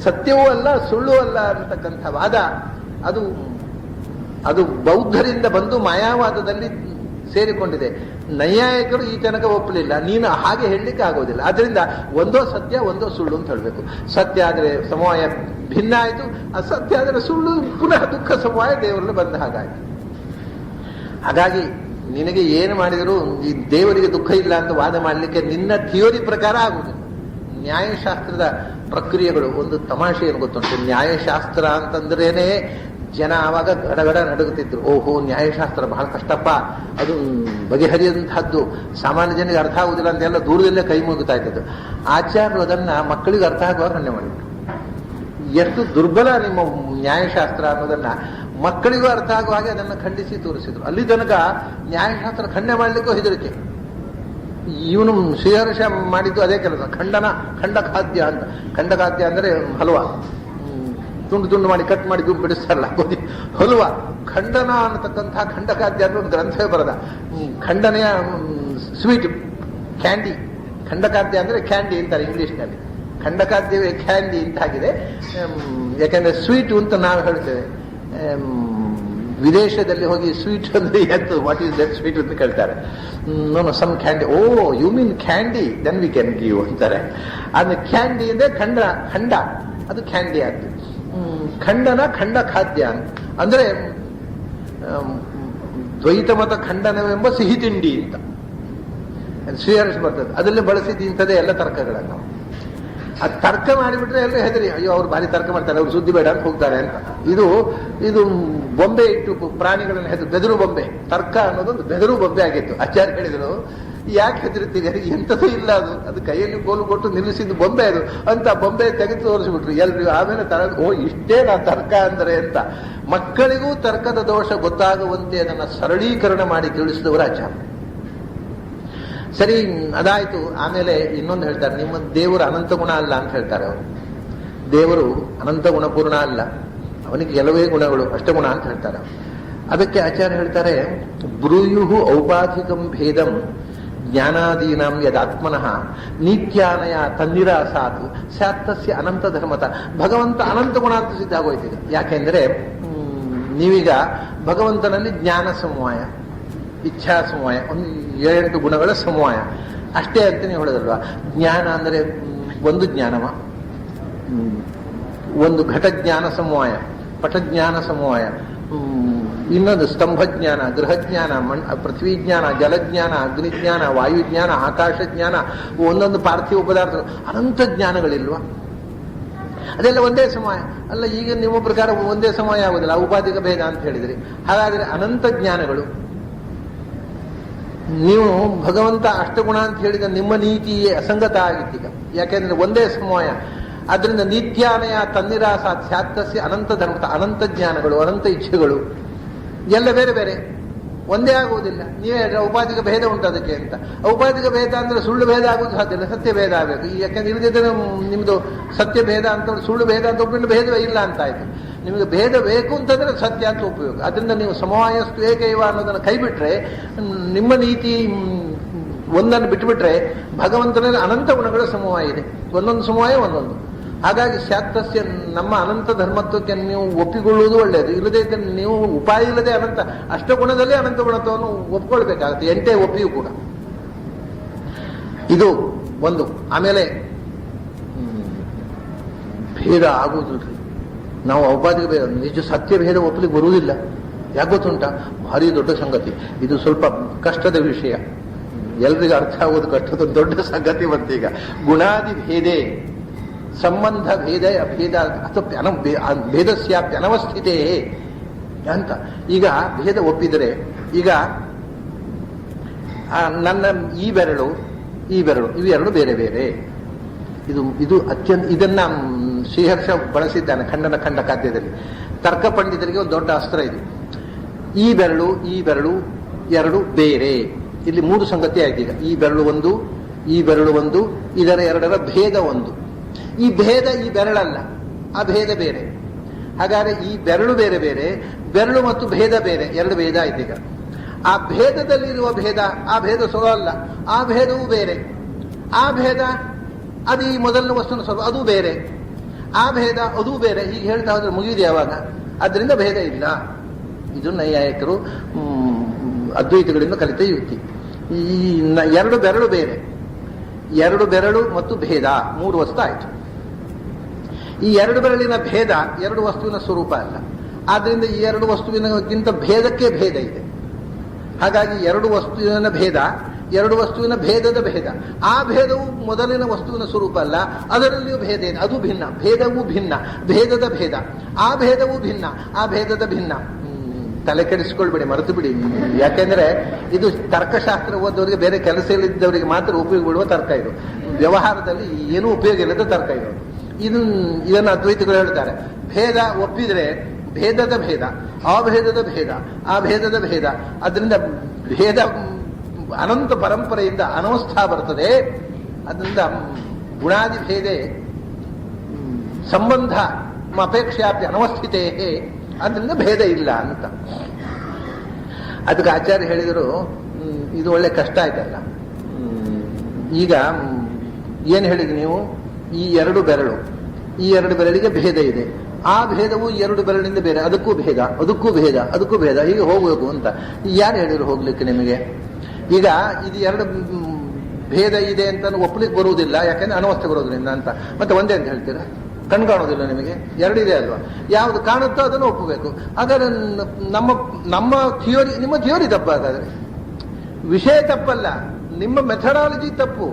ಸತ್ಯವೂ ಅಲ್ಲ ಸುಳ್ಳು ಅಲ್ಲ ಅಂತಕ್ಕಂಥ ವಾದ ಅದು ಬೌದ್ಧರಿಂದ ಬಂದು ಮಾಯಾವಾದದಲ್ಲಿ ಸೇರಿಕೊಂಡಿದೆ. ನೈಯಾಯಿಕರು ಈ ತನಕ ಒಪ್ಪಲಿಲ್ಲ, ನೀನು ಹಾಗೆ ಹೇಳಲಿಕ್ಕೆ ಆಗೋದಿಲ್ಲ. ಆದ್ರಿಂದ ಒಂದೋ ಸತ್ಯ ಒಂದೋ ಸುಳ್ಳು ಅಂತ ಹೇಳಬೇಕು. ಸತ್ಯ ಆದರೆ ಸಮವಾಯ ಭಿನ್ನ ಆಯಿತು, ಅಸತ್ಯ ಆದರೆ ಸುಳ್ಳು ಪುನಃ ದುಃಖ ಸಮವಾಯ ದೇವರಲ್ಲಿ ಬಂದ ಹಾಗಾಯಿತು. ಹಾಗಾಗಿ ನಿನಗೆ ಏನು ಮಾಡಿದರೂ ಈ ದೇವರಿಗೆ ದುಃಖ ಇಲ್ಲ ಅಂತ ವಾದ ಮಾಡಲಿಕ್ಕೆ ನಿನ್ನ ಥಿಯೋರಿ ಪ್ರಕಾರ ಆಗುವುದಿಲ್ಲ. ನ್ಯಾಯಶಾಸ್ತ್ರದ ಪ್ರಕ್ರಿಯೆಗಳು ಒಂದು ತಮಾಷೆ ಏನು ಗೊತ್ತುಂಟು. ನ್ಯಾಯಶಾಸ್ತ್ರ ಅಂತಂದ್ರೇನೆ ಜನ ಆವಾಗ ಗಡಗಡ ನಡುಗುತ್ತಿದ್ರು. ಓಹೋ, ನ್ಯಾಯಶಾಸ್ತ್ರ ಬಹಳ ಕಷ್ಟಪ್ಪ, ಅದು ಬಗೆಹರಿಯಂತಹದ್ದು, ಸಾಮಾನ್ಯ ಜನರಿಗೆ ಅರ್ಥ ಆಗುದಿಲ್ಲ ಅಂತೆಲ್ಲ ದೂರದಲ್ಲೇ ಕೈ ಮುಗುತ್ತಾ ಇದ್ದದ್ದು. ಆಚಾರ್ಯರು ಅದನ್ನ ಮಕ್ಕಳಿಗೆ ಅರ್ಥ ಆಗುವಾಗ ಖಂಡನೆ ಮಾಡಿದ್ರು. ಎಷ್ಟು ದುರ್ಬಲ ನಿಮ್ಮ ನ್ಯಾಯಶಾಸ್ತ್ರ ಅನ್ನೋದನ್ನ ಮಕ್ಕಳಿಗೂ ಅರ್ಥ ಆಗುವ ಹಾಗೆ ಅದನ್ನು ಖಂಡಿಸಿ ತೋರಿಸಿದ್ರು. ಅಲ್ಲಿ ತನಕ ನ್ಯಾಯಶಾಸ್ತ್ರ ಖಂಡನೆ ಮಾಡಲಿಕ್ಕೂ ಹೆದರಿಕೆ. ಇವನು ಶ್ರೀಹರ್ಷ ಮಾಡಿದ್ದು ಅದೇ ಕೆಲಸ, ಖಂಡಖಾದ್ಯ ಅಂತ. ಖಂಡಖಾದ್ಯ ಅಂದ್ರೆ ಹಲ್ವಾ, ತುಂಡು ತುಂಡು ಮಾಡಿ ಕಟ್ ಮಾಡಿ ಗುಂಪು ಬಿಡಿಸ್ತಾರಲ್ಲ ಹಲ್ವಾ. ಖಂಡನ ಅನ್ನತಕ್ಕಂಥ ಖಂಡಖಾದ್ಯ ಅಂದ್ರೆ ಒಂದು ಗ್ರಂಥವೇ ಬರದ. ಖಂಡನೆಯ ಸ್ವೀಟ್ ಕ್ಯಾಂಡಿ, ಖಂಡಖಾದ್ಯ ಅಂದ್ರೆ ಕ್ಯಾಂಡಿ ಅಂತಾರೆ ಇಂಗ್ಲಿಷ್ನಲ್ಲಿ. ಖಂಡಖಾದ್ಯವೇ ಕ್ಯಾಂಡಿ ಅಂತಾಗಿದೆ. ಯಾಕಂದ್ರೆ ಸ್ವೀಟ್ ಅಂತ ನಾವು ಹೇಳ್ತೇವೆ. ವಿದೇಶದಲ್ಲಿ ಹೋಗಿ ಸ್ವೀಟ್ ಅಂದ್ರೆ ಎಂತ, ವಾಟ್ ಈಸ್ ದಟ್ ಸ್ವೀಟ್ ಅಂತ ಕೇಳ್ತಾರೆ. No some candy. O you mean candy, then we can give ಅಂತಾರೆ. ಆದ್ರೆ ಕ್ಯಾಂಡಿ ಅಂದ್ರೆ ಖಂಡ, ಅದು ಕ್ಯಾಂಡಿ ಆಗ್ತದೆ. ಖಂಡನ ಖಂಡಖಾದ್ಯ ಅಂತ ಅಂದ್ರೆ ದ್ವೈತ ಮತ ಖಂಡನವೆಂಬ ಸಿಹಿ ತಿಂಡಿ ಅಂತ ಶ್ರೀಹರ್ಷ ಬರ್ತದೆ. ಅದರಲ್ಲಿ ಬಳಸಿದ್ದು ಇಂಥದ್ದೇ ಎಲ್ಲ ತರ್ಕಗಳನ್ನು. ಅದು ತರ್ಕ ಮಾಡಿಬಿಟ್ರೆ ಎಲ್ಲರೂ ಹೆದರಿ, ಅಯ್ಯೋ ಅವ್ರು ಭಾರಿ ತರ್ಕ ಮಾಡ್ತಾರೆ, ಅವ್ರು ಸುದ್ದಿ ಬೇಡ ಅಂತ ಹೋಗ್ತಾರೆ ಅಂತ. ಇದು ಬೊಂಬೆ ಇಟ್ಟು ಪ್ರಾಣಿಗಳನ್ನು ಹೆದರು, ಬೆದರು ಬೊಂಬೆ. ತರ್ಕ ಅನ್ನೋದೊಂದು ಬೆದರು ಬೊಂಬೆ ಆಗಿತ್ತು. ಆಚಾರ್ಯ ಹೇಳಿದ್ರು, ಯಾಕೆ ಹೆದರುತ್ತೀರಿ, ಎಂಥದೂ ಇಲ್ಲ, ಅದು ಕೈಯಲ್ಲಿ ಕೋಲು ಕೊಟ್ಟು ನಿಲ್ಲಿಸಿದ್ದು ಬೊಂಬೆ ಅದು ಅಂತ ಬೊಂಬೆ ತೆಗೆದು ತೋರಿಸ್ಬಿಟ್ರು ಎಲ್ರಿಗೂ. ಆಮೇಲೆ ಓ ಇಷ್ಟೇ ನಾ ತರ್ಕ ಅಂದರೆ ಅಂತ. ಮಕ್ಕಳಿಗೂ ತರ್ಕದ ದೋಷ ಗೊತ್ತಾಗುವಂತೆ ಅದನ್ನು ಸರಳೀಕರಣ ಮಾಡಿ ತಿಳಿಸಿದವರು ಆಚಾರ್ಯ. ಸರಿ, ಅದಾಯ್ತು. ಆಮೇಲೆ ಇನ್ನೊಂದು ಹೇಳ್ತಾರೆ, ನಿಮ್ಮ ದೇವರು ಅನಂತ ಗುಣ ಅಲ್ಲ ಅಂತ ಹೇಳ್ತಾರೆ ಅವರು. ದೇವರು ಅನಂತ ಗುಣಪೂರ್ಣ ಅಲ್ಲ, ಅವನಿಗೆ ಕೆಲವೇ ಗುಣಗಳು, ಅಷ್ಟಗುಣ ಅಂತ ಹೇಳ್ತಾರೆ. ಅದಕ್ಕೆ ಆಚಾರ್ಯ ಹೇಳ್ತಾರೆ, ಬ್ರೂಯು ಔಪಾಧಿಕಂ ಭೇದಂ ಜ್ಞಾನಾದೀನಾಂ ಯದಾತ್ಮನಃ ನಿತ್ಯಾನಯ ತನ್ನಿರಾಸಾತು ಸ್ಯಾತ್ತಸ್ಯ ಅನಂತ ಧರ್ಮತ. ಭಗವಂತ ಅನಂತ ಗುಣ ಅಂತ ಸಿದ್ಧ ಆಗೋಯ್ತಿದೆ. ಯಾಕೆಂದ್ರೆ ನೀವೀಗ ಭಗವಂತನಲ್ಲಿ ಜ್ಞಾನ ಸಮವಾಯ, ಇಚ್ಛಾ ಸಮವಾಯ, ಒಂದು 7-8 ಗುಣಗಳ ಸಮವಾಯ ಅಷ್ಟೇ ಅಂತ ನೀವು ಹೇಳೋದಲ್ವಾ. ಜ್ಞಾನ ಅಂದರೆ ಒಂದು ಜ್ಞಾನವ, ಒಂದು ಘಟಜ್ಞಾನ ಸಮವಾಯ, ಪಟಜ್ಞಾನ ಸಮವಾಯ, ಇನ್ನೊಂದು ಸ್ತಂಭಜ್ಞಾನ, ಗೃಹಜ್ಞಾನ, ಪೃಥ್ವಿಜ್ಞಾನ, ಜಲಜ್ಞಾನ, ಅಗ್ನಿಜ್ಞಾನ, ವಾಯುಜ್ಞಾನ, ಆಕಾಶಜ್ಞಾನ, ಒಂದೊಂದು ಪಾರ್ಥಿವ ಪದಾರ್ಥ, ಅನಂತ ಜ್ಞಾನಗಳಿಲ್ವಾ? ಅದೆಲ್ಲ ಒಂದೇ ಸಮಯ ಅಲ್ಲ. ಈಗ ನಿಮ್ಮ ಪ್ರಕಾರ ಒಂದೇ ಸಮಯ ಆಗುದಿಲ್ಲ, ಔಪಾಧಿಕ ಭೇದ ಅಂತ ಹೇಳಿದ್ರಿ. ಹಾಗಾದ್ರೆ ಅನಂತ ಜ್ಞಾನಗಳು. ನೀವು ಭಗವಂತ ಅಷ್ಟಗುಣ ಅಂತ ಹೇಳಿದ ನಿಮ್ಮ ನೀತಿಯೇ ಅಸಂಗತ ಆಗಿತ್ತೀಗ. ಯಾಕೆಂದ್ರೆ ಒಂದೇ ಸಮಯ. ಅದರಿಂದ ನಿತ್ಯಾನಯ ತನ್ನಿರಾಸ ಸ್ಯಾತ್ತಸ್ಯ ಅನಂತ ಧರ್ಮ, ಅನಂತ ಜ್ಞಾನಗಳು, ಅನಂತ ಇಚ್ಛೆಗಳು ಎಲ್ಲ ಬೇರೆ ಬೇರೆ, ಒಂದೇ ಆಗುವುದಿಲ್ಲ. ನೀವೇ ಔಪಾಧಿಕ ಭೇದ ಉಂಟು ಅದಕ್ಕೆ ಅಂತ. ಔಪಾಧಿಕ ಭೇದ ಅಂದ್ರೆ ಸುಳ್ಳು ಭೇದ ಆಗುವುದು ಸಾಧ್ಯ ಇಲ್ಲ, ಸತ್ಯ ಭೇದ ಆಗಬೇಕು. ಯಾಕೆಂದ್ರೆ ಇಲ್ಲದಿದ್ದರೆ ನಿಮ್ದು ಸತ್ಯ ಭೇದ ಅಂತ ಸುಳ್ಳು ಭೇದ ಅಂತ ಒಪ್ಪಿಕೊಂಡು ಭೇದವೇ ಇಲ್ಲ ಅಂತ ಆಯ್ತು. ನಿಮಗೆ ಭೇದ ಬೇಕು ಅಂತಂದ್ರೆ ಸತ್ಯ ಅಂತ ಉಪಯೋಗ. ಅದರಿಂದ ನೀವು ಸಮವಾಯಸ್ತು ಏಕೈವ ಅನ್ನೋದನ್ನು ಕೈ ಬಿಟ್ರೆ, ನಿಮ್ಮ ನೀತಿ ಒಂದನ್ನು ಬಿಟ್ಟುಬಿಟ್ರೆ ಭಗವಂತನಲ್ಲಿ ಅನಂತ ಗುಣಗಳ ಸಮವಾಯ ಇದೆ. ಒಂದೊಂದು ಸಮವಾಯ ಒಂದೊಂದು. ಹಾಗಾಗಿ ಶಾಕ್ತಸ್ಯ ನಮ್ಮ ಅನಂತ ಧರ್ಮತ್ವಕ್ಕೆ ನೀವು ಒಪ್ಪಿಕೊಳ್ಳುವುದು ಒಳ್ಳೆಯದು. ಇಲ್ಲದೆ ನೀವು ಉಪಾಯ ಇಲ್ಲದೆ ಅನಂತ ಅಷ್ಟಗುಣದಲ್ಲಿ ಅನಂತ ಗುಣತ್ವವನ್ನು ಒಪ್ಕೊಳ್ಬೇಕಾಗುತ್ತೆ, ಎಂಟೇ ಒಪ್ಪಿಯೂ ಕೂಡ. ಇದು ಒಂದು. ಆಮೇಲೆ ಭೇದ ಆಗುವುದಿಲ್ಲ. ನಾವು ಔಪಾಧಿಕ ಭೇದ, ನಿಜ ಸತ್ಯ ಭೇದ ಒಪ್ಪಲಿಕ್ಕೆ ಬರುವುದಿಲ್ಲ. ಯಾಕೆ ಗೊತ್ತುಂಟ? ಭಾರಿ ದೊಡ್ಡ ಸಂಗತಿ ಇದು. ಸ್ವಲ್ಪ ಕಷ್ಟದ ವಿಷಯ, ಎಲ್ರಿಗೂ ಅರ್ಥ ಆಗೋದು ಕಷ್ಟದ ದೊಡ್ಡ ಸಂಗತಿ ಬಂತೀಗ. ಗುಣಾದಿ ಭೇದೇ ಸಂಬಂಧ ಭೇದ ಅಭೇದ ಅಥವಾ ಭೇದಸ್ಯಾಪ್ಯನವಸ್ಥಿತೇ ಅಂತ. ಈಗ ಭೇದ ಒಪ್ಪಿದರೆ, ಈಗ ನನ್ನ ಈ ಬೆರಳು ಇವೆರಡು ಬೇರೆ ಬೇರೆ. ಇದು ಅತ್ಯಂತ, ಇದನ್ನ ಶ್ರೀಹರ್ಷ ಬಳಸಿದ್ದಾನೆ ಖಂಡ ಕಾದ್ಯದಲ್ಲಿ. ತರ್ಕ ಪಂಡಿತರಿಗೆ ಒಂದು ದೊಡ್ಡ ಅಸ್ತ್ರ ಇದು. ಈ ಬೆರಳು ಎರಡು ಬೇರೆ. ಇಲ್ಲಿ ಮೂರು ಸಂಗತಿ ಆಯ್ತು. ಈಗ ಈ ಬೆರಳು ಒಂದು, ಇದರ ಎರಡರ ಭೇದ ಒಂದು. ಈ ಭೇದ ಈ ಬೆರಳಲ್ಲ, ಆ ಭೇದ ಬೇರೆ. ಹಾಗಾದ್ರೆ ಈ ಬೆರಳು ಬೇರೆ ಬೇರೆ, ಬೆರಳು ಮತ್ತು ಭೇದ ಬೇರೆ, ಎರಡು ಭೇದ ಆಯ್ತು. ಈಗ ಆ ಭೇದದಲ್ಲಿರುವ ಭೇದ, ಆ ಭೇದ ಸ್ವರ ಅಲ್ಲ, ಆ ಭೇದವೂ ಬೇರೆ. ಆ ಭೇದ ಅದು ಈ ಮೊದಲನೇ ವಸ್ತುನ ಸ್ವರ, ಅದು ಬೇರೆ. ಆ ಭೇದ ಅದೂ ಬೇರೆ. ಹೀಗೆ ಹೇಳ್ತಾ ಹೋದ್ರೆ ಮುಗಿಯುವುದು ಯಾವಾಗ? ಅದರಿಂದ ಭೇದ ಇಲ್ಲ. ಇದು ನೈಯಾಯಿಕರು ಅದ್ವೈತಗಳಿಂದ ಕಲಿತ ಯುಕ್ತಿ. ಈ ಎರಡು ಬೆರಳು ಬೇರೆ, ಎರಡು ಬೆರಳು ಮತ್ತು ಭೇದ, ಮೂರು ವಸ್ತು ಆಯಿತು. ಈ ಎರಡು ಬೆರಳಿನ ಭೇದ ಎರಡು ವಸ್ತುವಿನ ಸ್ವರೂಪ ಅಲ್ಲ. ಆದ್ರಿಂದ ಈ ಎರಡು ವಸ್ತುವಿನಕ್ಕಿಂತ ಭೇದಕ್ಕೆ ಭೇದ ಇದೆ. ಹಾಗಾಗಿ ಎರಡು ವಸ್ತುವಿನ ಭೇದ, ಎರಡು ವಸ್ತುವಿನ ಭೇದದ ಭೇದ. ಆ ಭೇದವು ಮೊದಲಿನ ವಸ್ತುವಿನ ಸ್ವರೂಪ ಅಲ್ಲ, ಅದರಲ್ಲಿಯೂ ಭೇದ ಇದೆ, ಅದು ಭಿನ್ನ. ಭೇದವೂ ಭಿನ್ನ, ಭೇದದ ಭೇದ. ಆ ಭೇದವೂ ಭಿನ್ನ, ಆ ಭೇದದ ಭಿನ್ನ. ತಲೆ ಕೆಡಿಸ್ಕೊಳ್ಬೇಡಿ, ಮರೆತು ಬಿಡಿ. ಯಾಕೆಂದ್ರೆ ಇದು ತರ್ಕಶಾಸ್ತ್ರ ಓದೋರಿಗೆ, ಬೇರೆ ಕೆಲಸ ಇಲ್ಲದವರಿಗೆ ಮಾತ್ರ ಉಪಯೋಗ ಬಿಡುವ ತರ್ಕ ಇದು. ವ್ಯವಹಾರದಲ್ಲಿ ಏನೂ ಉಪಯೋಗ ಇಲ್ಲದ ತರ್ಕ ಇದು. ಇದನ್ನು ಅದ್ವೈತಗಳು ಹೇಳ್ತಾರೆ. ಭೇದ ಒಪ್ಪಿದ್ರೆ ಭೇದದ ಭೇದ, ಅಭೇದದ ಭೇದ, ಆ ಭೇದದ ಭೇದ. ಅದರಿಂದ ಭೇದ ಅನಂತ ಪರಂಪರೆಯಿಂದ ಅನವಸ್ಥಾ ಬರ್ತದೆ. ಅದರಿಂದ ಗುಣಾದಿ ಭೇದೆ ಸಂಬಂಧ ಅಪೇಕ್ಷಾಪಿ ಅನವಸ್ಥಿತೇ, ಅದರಿಂದ ಭೇದ ಇಲ್ಲ ಅಂತ. ಅದಕ್ಕೆ ಆಚಾರ್ಯ ಹೇಳಿದರು, ಇದು ಒಳ್ಳೆ ಕಷ್ಟ ಆಯ್ತಲ್ಲ. ಈಗ ಏನು ಹೇಳಿದ್ರಿ ನೀವು? ಈ ಎರಡು ಬೆರಳಿಗೆ ಭೇದ ಇದೆ. ಆ ಭೇದವು ಎರಡು ಬೆರಳಿನಿಂದ ಬೇರೆ, ಅದಕ್ಕೂ ಭೇದ, ಅದಕ್ಕೂ ಭೇದ, ಅದಕ್ಕೂ ಭೇದ, ಹೀಗೆ ಹೋಗಬೇಕು ಅಂತ ಯಾರು ಹೇಳಿದ್ರು ಹೋಗ್ಲಿಕ್ಕೆ ನಿಮಗೆ? ಈಗ ಇದು ಎರಡು ಭೇದ ಇದೆ ಅಂತ ಒಪ್ಪಲಿಕ್ಕೆ ಬರುವುದಿಲ್ಲ, ಯಾಕೆಂದ್ರೆ ಅನವಸ್ಥೆ ಬರೋದ್ರಿಂದ ಅಂತ. ಮತ್ತೆ ಒಂದೇ ಅಂತ ಹೇಳ್ತೀರಾ? ಕಣ್ ಕಾಣೋದಿಲ್ಲ ನಿಮಗೆ? ಎರಡಿದೆ ಅಲ್ವಾ? ಯಾವುದು ಕಾಣುತ್ತೋ ಅದನ್ನು ಒಪ್ಪಬೇಕು. ಹಾಗಾದ್ರೆ ನಮ್ಮ ಥಿಯೋರಿ, ನಿಮ್ಮ ಥಿಯೋರಿ ತಪ್ಪಾಗಾದ್ರೆ ವಿಷಯ ತಪ್ಪಲ್ಲ, ನಿಮ್ಮ ಮೆಥಡಾಲಜಿ ತಪ್ಪು.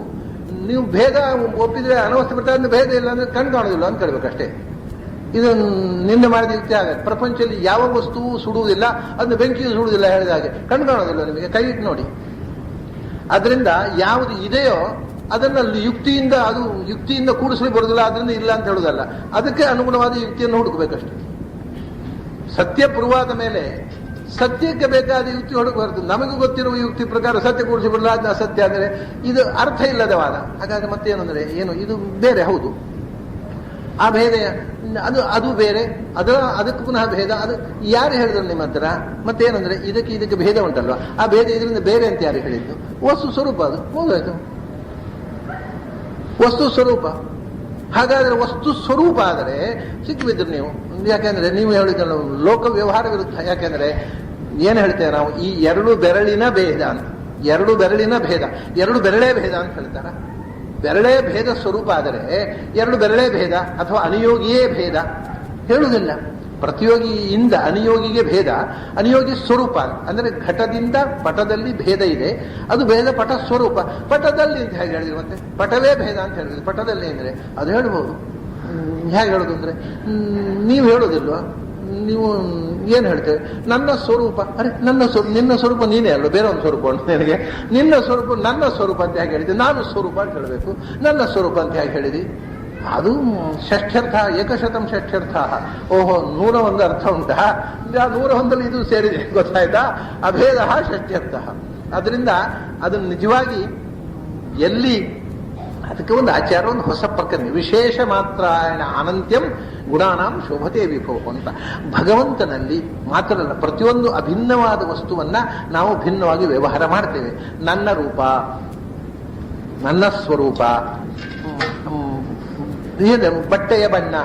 ನೀವು ಭೇದ ಒಪ್ಪಿದ್ರೆ ಅನವಸ್ಥೆ ಬರ್ತಾ ಭೇದ ಇಲ್ಲ ಅಂದ್ರೆ ಕಣ್ ಕಾಣೋದಿಲ್ಲ ಅಂತ ಕೇಳ್ಬೇಕಷ್ಟೇ. ಇದು ನಿನ್ನೆ ಮಾಡಿದ ಯುಕ್ತಿ ಆಗತ್ತೆ. ಪ್ರಪಂಚದಲ್ಲಿ ಯಾವ ವಸ್ತುವು ಸುಡುವುದಿಲ್ಲ, ಅದನ್ನು ಬೆಂಕಿಯು ಸುಡುವುದಿಲ್ಲ ಹೇಳಿದ ಹಾಗೆ. ಕಣ್ ಕಾಣೋದಿಲ್ಲ ನಿಮಗೆ, ಕೈ ಇಟ್ಟು ನೋಡಿ. ಅದರಿಂದ ಯಾವುದು ಇದೆಯೋ ಅದನ್ನಲ್ಲಿ ಯುಕ್ತಿಯಿಂದ ಕೂಡಿಸ್ಲಿಕ್ಕೆ ಬರುವುದಿಲ್ಲ, ಅದರಿಂದ ಇಲ್ಲ ಅಂತ ಹೇಳುವುದಲ್ಲ. ಅದಕ್ಕೆ ಅನುಗುಣವಾದ ಯುಕ್ತಿಯನ್ನು ಹುಡುಕಬೇಕಷ್ಟೆ. ಸತ್ಯ ಪುರುವಾದ ಮೇಲೆ ಸತ್ಯಕ್ಕೆ ಬೇಕಾದ ಯುಕ್ತಿ ಹುಡುಕಬಾರದು. ನಮಗೆ ಗೊತ್ತಿರುವ ಯುಕ್ತಿ ಪ್ರಕಾರ ಸತ್ಯ ಕೂಡಿಸಿ ಬಿಡಲ್ಲ, ಅದು ಅಸತ್ಯ ಅಂದರೆ ಇದು ಅರ್ಥ ಇಲ್ಲದ ವಾದ. ಹಾಗಾದ್ರೆ ಮತ್ತೇನು ಅಂದರೆ ಏನು? ಇದು ಬೇರೆ, ಹೌದು. ಆ ಭೇದ ಅದು ಬೇರೆ, ಅದಕ್ಕೆ ಪುನಃ ಭೇದ. ಅದು ಯಾರು ಹೇಳಿದ್ರು ನಿಮ್ಮ ಹತ್ರ? ಮತ್ತೇನಂದ್ರೆ ಇದಕ್ಕೆ ಭೇದ ಉಂಟಲ್ವಾ, ಆ ಭೇದ ಇದರಿಂದ ಬೇರೆ ಅಂತ ಯಾರು ಹೇಳಿದ್ದು? ವಸ್ತು ಸ್ವರೂಪ, ಅದು ಹೋಗಾಯ್ತು. ವಸ್ತು ಸ್ವರೂಪ. ಹಾಗಾದ್ರೆ ವಸ್ತು ಸ್ವರೂಪ ಆದರೆ ಸಿಕ್ಕಿಬಿದ್ರು ನೀವು. ಯಾಕೆಂದ್ರೆ ನೀವು ಹೇಳಿದ್ರು ಲೋಕ ವ್ಯವಹಾರ ವಿರುದ್ಧ. ಯಾಕೆಂದ್ರೆ ಏನು ಹೇಳ್ತೇವೆ ನಾವು? ಈ ಎರಡು ಬೆರಳಿನ ಭೇದ ಅಂತ, ಎರಡು ಬೆರಳಿನ ಭೇದ, ಎರಡು ಬೆರಳೇ ಭೇದ ಅಂತ ಹೇಳ್ತಾರ. ಬೆರಳೇ ಭೇದ ಸ್ವರೂಪ ಆದರೆ ಎರಡು ಬೆರಳೇ ಭೇದ ಅಥವಾ ಅನುಯೋಗಿಯೇ ಭೇದ ಹೇಳುವುದಿಲ್ಲ. ಪ್ರತಿಯೋಗಿಯಿಂದ ಅನಿಯೋಗಿಗೆ ಭೇದ, ಅನಿಯೋಗಿ ಸ್ವರೂಪ ಅಂದ್ರೆ ಘಟದಿಂದ ಪಟದಲ್ಲಿ ಭೇದ ಇದೆ, ಅದು ಭೇದ ಪಟ ಸ್ವರೂಪ. ಪಟದಲ್ಲಿ ಅಂತ ಹೇಗೆ ಹೇಳಿದ್ರು, ಮತ್ತೆ ಪಟವೇ ಭೇದ ಅಂತ ಹೇಳಿದ್ರು, ಪಟದಲ್ಲಿ ಅಂದ್ರೆ ಅದು ಹೇಳ್ಬೋದು. ಹೇಗೆ ಹೇಳೋದು ಅಂದ್ರೆ ನೀವು ಹೇಳೋದಿಲ್ವಾ, ನೀವು ಏನು ಹೇಳ್ತೇವೆ, ನನ್ನ ಸ್ವರೂಪ. ಅರೆ ನನ್ನ ನಿನ್ನ ಸ್ವರೂಪ ನೀನೇ ಅಲ್ಲ, ಬೇರೆ ಒಂದು ಸ್ವರೂಪ ಉಂಟು ನಿನಗೆ. ನಿನ್ನ ಸ್ವರೂಪ ನನ್ನ ಸ್ವರೂಪ ಅಂತ ಹೇಗೆ ಹೇಳಿದೆ, ನಾನು ಸ್ವರೂಪ ಅಂತ ಹೇಳಬೇಕು, ನನ್ನ ಸ್ವರೂಪ ಅಂತ ಹೇಗೆ ಹೇಳಿದಿ. ಅದು ಷಷ್ಠ್ಯರ್ಥ, ಏಕಶತಂ ಷಷ್ಠ್ಯರ್ಥ. ಓಹೋ, 101 ಅರ್ಥ ಉಂಟಾ? 101 ಇದು ಸೇರಿದೆ, ಗೊತ್ತಾಯ್ತಾ? ಅಭೇದ ಷಷ್ಠ್ಯರ್ಥ. ಅದರಿಂದ ಅದನ್ನು ನಿಜವಾಗಿ ಎಲ್ಲಿ ಅದಕ್ಕೆ ಒಂದು ಆಚಾರ, ಒಂದು ಹೊಸ ಪ್ರಕರಣ, ವಿಶೇಷ ಮಾತ್ರ ಅನಂತ್ಯಂ ಗುಣಾನಾಂ ಶೋಭತೆ ವಿಭವ ಅಂತ. ಭಗವಂತನಲ್ಲಿ ಮಾತ್ರ ಅಲ್ಲ, ಪ್ರತಿಯೊಂದು ಅಭಿನ್ನವಾದ ವಸ್ತುವನ್ನ ನಾವು ಭಿನ್ನವಾಗಿ ವ್ಯವಹಾರ ಮಾಡ್ತೇವೆ. ನನ್ನ ರೂಪ, ನನ್ನ ಸ್ವರೂಪ, ಬಟ್ಟೆಯ ಬಣ್ಣ,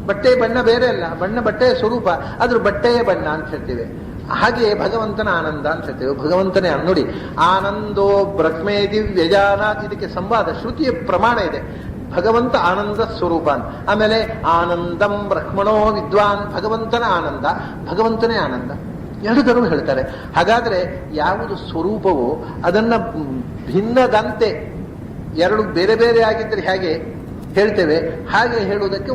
ಬಟ್ಟೆಯ ಬಣ್ಣ ಬೇರೆ ಅಲ್ಲ, ಬಟ್ಟೆಯ ಸ್ವರೂಪ, ಅದ್ರ ಬಟ್ಟೆಯ ಬಣ್ಣ ಅಂತ ಹೇಳ್ತೇವೆ. ಹಾಗೆಯೇ ಭಗವಂತನ ಆನಂದ ಅಂತ ಹೇಳ್ತೇವೆ. ಭಗವಂತನೇ ನೋಡಿ, ಆನಂದೋ ಬ್ರಹ್ಮೇದಿ ವ್ಯಜಾನಾತ್, ಇದಕ್ಕೆ ಸಂವಾದ ಶ್ರುತಿಯ ಪ್ರಮಾಣ ಇದೆ. ಭಗವಂತ ಆನಂದ ಸ್ವರೂಪ ಅಂತ. ಆಮೇಲೆ ಆನಂದಂ ಬ್ರಹ್ಮಣೋ ವಿದ್ವಾನ್, ಭಗವಂತನ ಆನಂದ, ಭಗವಂತನೇ ಆನಂದ, ಎರಡು ತರವು ಹೇಳ್ತಾರೆ. ಹಾಗಾದ್ರೆ ಯಾವುದು ಸ್ವರೂಪವೋ ಅದನ್ನ ಭಿನ್ನದಂತೆ ಎರಡು ಬೇರೆ ಬೇರೆ ಆಗಿದ್ರೆ ಹೇಗೆ ಹೇಳ್ತೇವೆ, ಹಾಗೆ ಹೇಳುವುದಕ್ಕೆ